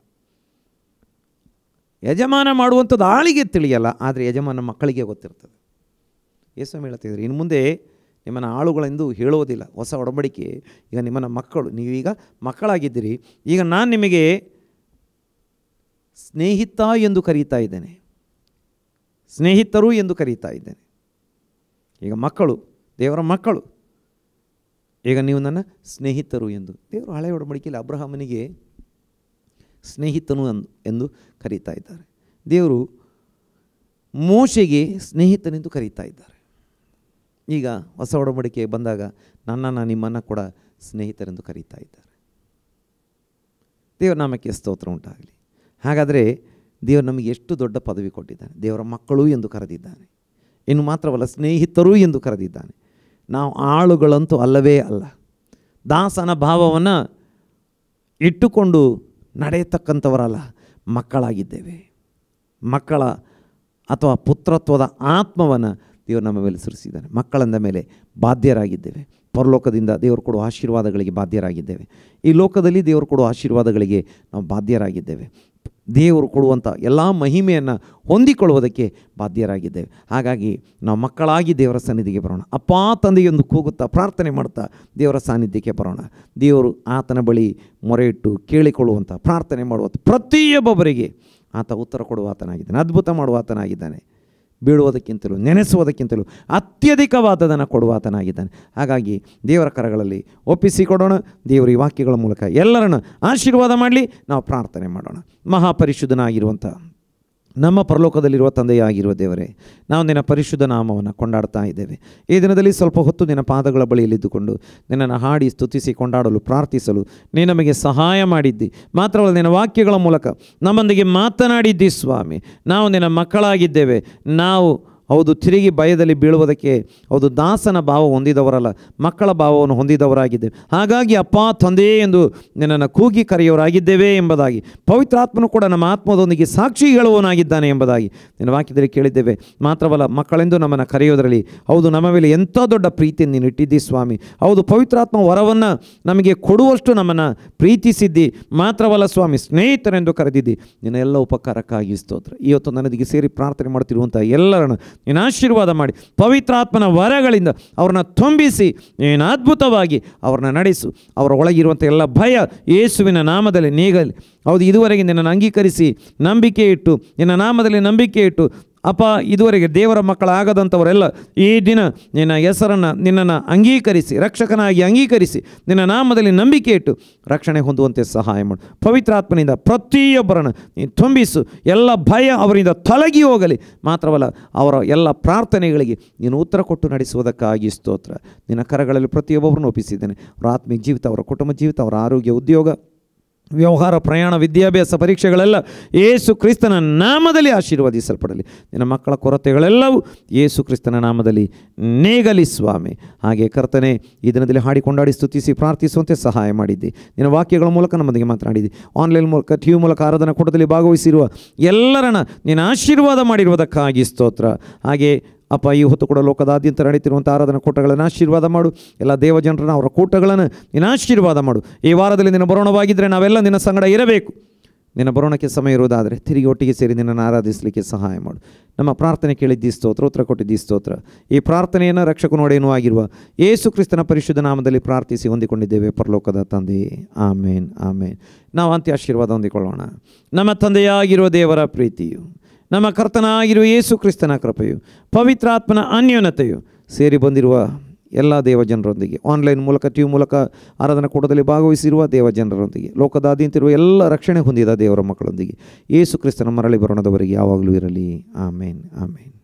ಯಜಮಾನ ಮಾಡುವಂಥದ್ದು ಆಳಿಗೆ ತಿಳಿಯಲ್ಲ, ಆದರೆ ಯಜಮಾನ ಮಕ್ಕಳಿಗೆ ಗೊತ್ತಿರ್ತದೆ. ಯೇಸು ಹೇಳ್ತಿದ್ರು, ಇನ್ನು ಮುಂದೆ ನಿಮ್ಮನ್ನು ಆಳುಗಳೆಂದು ಹೇಳೋದಿಲ್ಲ. ಹೊಸ ಒಡಂಬಡಿಕೆ ಈಗ ನಿಮ್ಮನ್ನು ಮಕ್ಕಳು, ನೀವೀಗ ಮಕ್ಕಳಾಗಿದ್ದೀರಿ. ಈಗ ನಾನು ನಿಮಗೆ ಸ್ನೇಹಿತ ಎಂದು ಕರೀತಾ ಇದ್ದೇನೆ, ಸ್ನೇಹಿತರು ಎಂದು ಕರೀತಾ ಇದ್ದೇನೆ. ಈಗ ಮಕ್ಕಳು, ದೇವರ ಮಕ್ಕಳು. ಈಗ ನೀವು ನನ್ನ ಸ್ನೇಹಿತರು ಎಂದು. ದೇವರು ಹಳೆಯ ಒಡಂಬಡಿಕೆಯಲ್ಲಿ ಅಬ್ರಹಾಮನಿಗೆ ಸ್ನೇಹಿತನು ಎಂದು ಕರೀತಾ ಇದ್ದಾರೆ. ದೇವರು ಮೋಶೆಗೆ ಸ್ನೇಹಿತನೆಂದು ಕರೀತಾ ಇದ್ದಾರೆ. ಈಗ ಹೊಸ ಒಡಂಬಡಿಕೆ ಬಂದಾಗ ನನ್ನನ್ನು ನಿಮ್ಮನ್ನು ಕೂಡ ಸ್ನೇಹಿತರೆಂದು ಕರೀತಾ ಇದ್ದಾರೆ. ದೇವರ ನಾಮಕ್ಕೆ ಸ್ತೋತ್ರ ಉಂಟಾಗಲಿ. ಹಾಗಾದರೆ ದೇವರು ನಮಗೆ ಎಷ್ಟು ದೊಡ್ಡ ಪದವಿ ಕೊಟ್ಟಿದ್ದಾನೆ. ದೇವರ ಮಕ್ಕಳು ಎಂದು ಕರೆದಿದ್ದಾನೆ. ಇನ್ನು ಮಾತ್ರವಲ್ಲ, ಸ್ನೇಹಿತರು ಎಂದು ಕರೆದಿದ್ದಾನೆ. ನಾವು ಆಳುಗಳಂತೂ ಅಲ್ಲವೇ ಅಲ್ಲ. ದಾಸನ ಭಾವವನ್ನು ಇಟ್ಟುಕೊಂಡು ನಡೆಯತಕ್ಕಂಥವರಲ್ಲ, ಮಕ್ಕಳಾಗಿದ್ದೇವೆ. ಮಕ್ಕಳ ಅಥವಾ ಪುತ್ರತ್ವದ ಆತ್ಮವನ್ನು ದೇವರು ನಮ್ಮ ಮೇಲೆ ಸುರಿಸಿದ್ದಾನೆ. ಮಕ್ಕಳಂದ ಮೇಲೆ ಬಾಧ್ಯರಾಗಿದ್ದೇವೆ. ಪರಲೋಕದಿಂದ ದೇವರು ಕೊಡುವ ಆಶೀರ್ವಾದಗಳಿಗೆ ಬಾಧ್ಯರಾಗಿದ್ದೇವೆ. ಈ ಲೋಕದಲ್ಲಿ ದೇವರು ಕೊಡುವ ಆಶೀರ್ವಾದಗಳಿಗೆ ನಾವು ಬಾಧ್ಯರಾಗಿದ್ದೇವೆ. ದೇವರು ಕೊಡುವಂಥ ಎಲ್ಲ ಮಹಿಮೆಯನ್ನು ಹೊಂದಿಕೊಳ್ಳುವುದಕ್ಕೆ ಬಾಧ್ಯರಾಗಿದ್ದೇವೆ. ಹಾಗಾಗಿ ನಾವು ಮಕ್ಕಳಾಗಿ ದೇವರ ಸನ್ನಿಧಿಗೆ ಬರೋಣ. ಅಪ್ಪ ತಂದೆಯೊಂದು ಕೂಗುತ್ತಾ ಪ್ರಾರ್ಥನೆ ಮಾಡ್ತಾ ದೇವರ ಸಾನ್ನಿಧ್ಯಕ್ಕೆ ಬರೋಣ. ದೇವರು ಆತನ ಬಳಿ ಮೊರೆ ಇಟ್ಟು ಕೇಳಿಕೊಳ್ಳುವಂಥ ಪ್ರಾರ್ಥನೆ ಮಾಡುವಂಥ ಪ್ರತಿಯೊಬ್ಬೊಬ್ಬರಿಗೆ ಆತ ಉತ್ತರ ಕೊಡುವ ಆತನಾಗಿದ್ದಾನೆ, ಅದ್ಭುತ ಮಾಡುವ ಆತನಾಗಿದ್ದಾನೆ. ಬೀಳುವುದಕ್ಕಿಂತಲೂ ನೆನೆಸುವುದಕ್ಕಿಂತಲೂ ಅತ್ಯಧಿಕವಾದದನ್ನು ಕೊಡುವ ಆತನಾಗಿದ್ದಾನೆ. ಹಾಗಾಗಿ ದೇವರ ಕರಗಳಲ್ಲಿ ಒಪ್ಪಿಸಿಕೊಡೋಣ. ದೇವರ ಈ ವಾಕ್ಯಗಳ ಮೂಲಕ ಎಲ್ಲರನ್ನು ಆಶೀರ್ವಾದ ಮಾಡಲಿ. ನಾವು ಪ್ರಾರ್ಥನೆ ಮಾಡೋಣ. ಮಹಾಪರಿಶುದ್ಧನಾಗಿರುವಂಥ ನಮ್ಮ ಪರಲೋಕದಲ್ಲಿರುವ ತಂದೆಯಾಗಿರುವ ದೇವರೇ, ನಾವು ನಿನ್ನ ಪರಿಶುದ್ಧ ನಾಮವನ್ನು ಕೊಂಡಾಡ್ತಾ ಇದ್ದೇವೆ. ಈ ದಿನದಲ್ಲಿ ಸ್ವಲ್ಪ ಹೊತ್ತು ನಿನ್ನ ಪಾದಗಳ ಬಳಿಯಲ್ಲಿದ್ದುಕೊಂಡು ನಿನ್ನನ್ನು ಹಾಡಿ ಸ್ತುತಿಸಿ ಕೊಂಡಾಡಲು ಪ್ರಾರ್ಥಿಸಲು ನೀನು ನಮಗೆ ಸಹಾಯ ಮಾಡಿದ್ದಿ. ಮಾತ್ರವಲ್ಲ, ನಿನ್ನ ವಾಕ್ಯಗಳ ಮೂಲಕ ನಮ್ಮೊಂದಿಗೆ ಮಾತನಾಡಿದ್ದಿ ಸ್ವಾಮಿ. ನಾವು ನಿನ್ನ ಮಕ್ಕಳಾಗಿದ್ದೇವೆ. ನಾವು ಹೌದು ತಿರುಗಿ ಭಯದಲ್ಲಿ ಬೀಳುವುದಕ್ಕೆ ಹೌದು ದಾಸನ ಭಾವ ಹೊಂದಿದವರಲ್ಲ, ಮಕ್ಕಳ ಭಾವವನ್ನು ಹೊಂದಿದವರಾಗಿದ್ದೇವೆ. ಹಾಗಾಗಿ ಅಪ್ಪ ತಂದೆ ಎಂದು ನಿನ್ನನ್ನು ಕೂಗಿ ಕರೆಯುವರಾಗಿದ್ದೇವೆ ಎಂಬುದಾಗಿ, ಪವಿತ್ರಾತ್ಮನು ಕೂಡ ನಮ್ಮ ಆತ್ಮದೊಂದಿಗೆ ಸಾಕ್ಷಿ ಹೇಳುವವನಾಗಿದ್ದಾನೆ ಎಂಬುದಾಗಿ ನಿನ್ನ ವಾಕ್ಯದಲ್ಲಿ ಕೇಳಿದ್ದೇವೆ. ಮಾತ್ರವಲ್ಲ, ಮಕ್ಕಳೆಂದು ನಮ್ಮನ್ನು ಕರೆಯೋದರಲ್ಲಿ ಹೌದು ನಮ್ಮ ಮೇಲೆ ಎಂಥ ದೊಡ್ಡ ಪ್ರೀತಿಯನ್ನು ನೀನು ಇಟ್ಟಿದ್ದಿ ಸ್ವಾಮಿ. ಹೌದು ಪವಿತ್ರಾತ್ಮ ವರವನ್ನು ನಮಗೆ ಕೊಡುವಷ್ಟು ನಮ್ಮನ್ನು ಪ್ರೀತಿಸಿದ್ದಿ. ಮಾತ್ರವಲ್ಲ ಸ್ವಾಮಿ, ಸ್ನೇಹಿತರೆಂದು ಕರೆದಿದ್ದಿ. ನಿನ್ನ ಎಲ್ಲ ಉಪಕಾರಕ್ಕಾಗಿ ಸ್ತೋತ್ರ. ಇವತ್ತು ನನ್ನದಿಗೆ ಸೇರಿ ಪ್ರಾರ್ಥನೆ ಮಾಡ್ತಿರುವಂಥ ಎಲ್ಲರನ್ನು ನೀನು ಆಶೀರ್ವಾದ ಮಾಡಿ ಪವಿತ್ರಾತ್ಮನ ವರಗಳಿಂದ ಅವ್ರನ್ನ ತುಂಬಿಸಿ ನೀನು ಅದ್ಭುತವಾಗಿ ಅವ್ರನ್ನ ನಡೆಸು. ಅವರ ಒಳಗಿರುವಂಥ ಎಲ್ಲ ಭಯ ಯೇಸುವಿನ ನಾಮದಲ್ಲಿ ನೀಗಲಿ. ಹೌದು, ಇದುವರೆಗೆ ನಿನ್ನನ್ನು ಅಂಗೀಕರಿಸಿ ನಂಬಿಕೆ ಇಟ್ಟು ನಿನ್ನ ನಾಮದಲ್ಲಿ ನಂಬಿಕೆ ಇಟ್ಟು ಅಪ್ಪ, ಇದುವರೆಗೆ ದೇವರ ಮಕ್ಕಳಾಗದಂಥವರೆಲ್ಲ ಈ ದಿನ ನಿನ್ನ ಹೆಸರನ್ನು, ನಿನ್ನನ್ನು ಅಂಗೀಕರಿಸಿ, ರಕ್ಷಕನಾಗಿ ಅಂಗೀಕರಿಸಿ, ನಿನ್ನ ನಾಮದಲ್ಲಿ ನಂಬಿಕೆ ಇಟ್ಟು ರಕ್ಷಣೆ ಹೊಂದುವಂತೆ ಸಹಾಯ ಮಾಡು. ಪವಿತ್ರಾತ್ಮನಿಂದ ಪ್ರತಿಯೊಬ್ಬರನ್ನು ನೀನು ತುಂಬಿಸು. ಎಲ್ಲ ಭಯ ಅವರಿಂದ ತೊಲಗಿ ಹೋಗಲಿ. ಮಾತ್ರವಲ್ಲ, ಅವರ ಎಲ್ಲ ಪ್ರಾರ್ಥನೆಗಳಿಗೆ ನೀನು ಉತ್ತರ ಕೊಟ್ಟು ನಡೆಸುವುದಕ್ಕಾಗಿ ಸ್ತೋತ್ರ. ನಿನ್ನ ಕರಗಳಲ್ಲಿ ಪ್ರತಿಯೊಬ್ಬರನ್ನು ಒಪ್ಪಿಸಿದ್ದೇನೆ. ಅವರ ಆತ್ಮೀಯ ಜೀವಿತ, ಅವರ ಕುಟುಂಬ ಜೀವಿತ, ಅವರ ಆರೋಗ್ಯ, ಉದ್ಯೋಗ, ವ್ಯವಹಾರ, ಪ್ರಯಾಣ, ವಿದ್ಯಾಭ್ಯಾಸ, ಪರೀಕ್ಷೆಗಳೆಲ್ಲ ಯೇಸು ಕ್ರಿಸ್ತನ ನಾಮದಲ್ಲಿ ಆಶೀರ್ವದಿಸಲ್ಪಡಲಿ. ನಿನ್ನ ಮಕ್ಕಳ ಕೊರತೆಗಳೆಲ್ಲವೂ ಯೇಸು ಕ್ರಿಸ್ತನ ನಾಮದಲ್ಲಿ ನೇಗಲಿ ಸ್ವಾಮಿ. ಹಾಗೆ ಕರ್ತನೆ, ಈ ದಿನದಲ್ಲಿ ಹಾಡಿಕೊಂಡಾಡಿ ಸ್ತುತಿಸಿ ಪ್ರಾರ್ಥಿಸುವಂತೆ ಸಹಾಯ ಮಾಡಿದ್ದೆ. ನಿನ್ನ ವಾಕ್ಯಗಳ ಮೂಲಕ ನಮ್ಮೊಂದಿಗೆ ಮಾತನಾಡಿದ್ದೆ. ಆನ್ಲೈನ್ ಮೂಲಕ, ಟಿವಿ ಮೂಲಕ ಆರಾಧನಾ ಕೂಟದಲ್ಲಿ ಭಾಗವಹಿಸಿರುವ ಎಲ್ಲರನ್ನ ನೀನು ಆಶೀರ್ವಾದ ಮಾಡಿರುವುದಕ್ಕಾಗಿ ಸ್ತೋತ್ರ. ಹಾಗೆ ಅಪ್ಪ, ಈ ಹೊತ್ತು ಕೂಡ ಲೋಕದಾದ್ಯಂತ ನಡೀತಿರುವಂಥ ಆರಾಧನಾ ಕೂಟಗಳನ್ನು ಆಶೀರ್ವಾದ ಮಾಡು. ಎಲ್ಲ ದೇವಜನರನ್ನ, ಅವರ ಕೂಟಗಳನ್ನು ನೀನು ಆಶೀರ್ವಾದ ಮಾಡು. ಈ ವಾರದಲ್ಲಿ ನಿನ್ನ ಬರೋಣವಾಗಿದ್ದರೆ ನಾವೆಲ್ಲ ನಿನ್ನ ಸಂಗಡ ಇರಬೇಕು. ನಿನ್ನ ಬರೋಣಕ್ಕೆ ಸಮಯ ಇರುವುದಾದರೆ ತಿರುಗಿ ಒಟ್ಟಿಗೆ ಸೇರಿ ನಿನ್ನನ್ನು ಆರಾಧಿಸಲಿಕ್ಕೆ ಸಹಾಯ ಮಾಡು. ನಮ್ಮ ಪ್ರಾರ್ಥನೆ ಕೇಳಿದ್ದೀ ಸ್ತೋತ್ರ, ಉತ್ತರ ಕೊಟ್ಟಿದ್ದೀ ಸ್ತೋತ್ರ. ಈ ಪ್ರಾರ್ಥನೆಯನ್ನು ರಕ್ಷಕನೋಡೇನೂ ಆಗಿರುವ ಯೇಸು ಕ್ರಿಸ್ತನ ಪರಿಶುದ್ಧ ನಾಮದಲ್ಲಿ ಪ್ರಾರ್ಥಿಸಿ ಹೊಂದಿಕೊಂಡಿದ್ದೇವೆ ಪರಲೋಕದ ತಂದೆ. ಆಮೇನ್, ಆಮೇನ್. ನಾವು ಅಂತ್ಯ ಆಶೀರ್ವಾದ ಹೊಂದಿಕೊಳ್ಳೋಣ. ನಮ್ಮ ತಂದೆಯಾಗಿರುವ ದೇವರ ಪ್ರೀತಿಯು, ನಮ್ಮ ಕರ್ತನಾಗಿರುವ ಯೇಸು ಕ್ರಿಸ್ತನ ಕೃಪೆಯು, ಪವಿತ್ರಾತ್ಮನ ಅನ್ಯೋನ್ಯತೆಯು ಸೇರಿ ಬಂದಿರುವ ಎಲ್ಲ ದೇವಜನರೊಂದಿಗೆ, ಆನ್ಲೈನ್ ಮೂಲಕ, ಟಿವಿ ಮೂಲಕ ಆರಾಧನಾ ಕೂಟದಲ್ಲಿ ಭಾಗವಹಿಸಿರುವ ದೇವಜನರೊಂದಿಗೆ, ಲೋಕದಾದ್ಯಂತಿರುವ ಎಲ್ಲ ರಕ್ಷಣೆ ಹೊಂದಿದ ದೇವರ ಮಕ್ಕಳೊಂದಿಗೆ ಯೇಸು ಕ್ರಿಸ್ತನ ಮರಳಿ ಬರೋಣದವರೆಗೆ ಯಾವಾಗಲೂ ಇರಲಿ. ಆಮೇನ್, ಆಮೇನ್.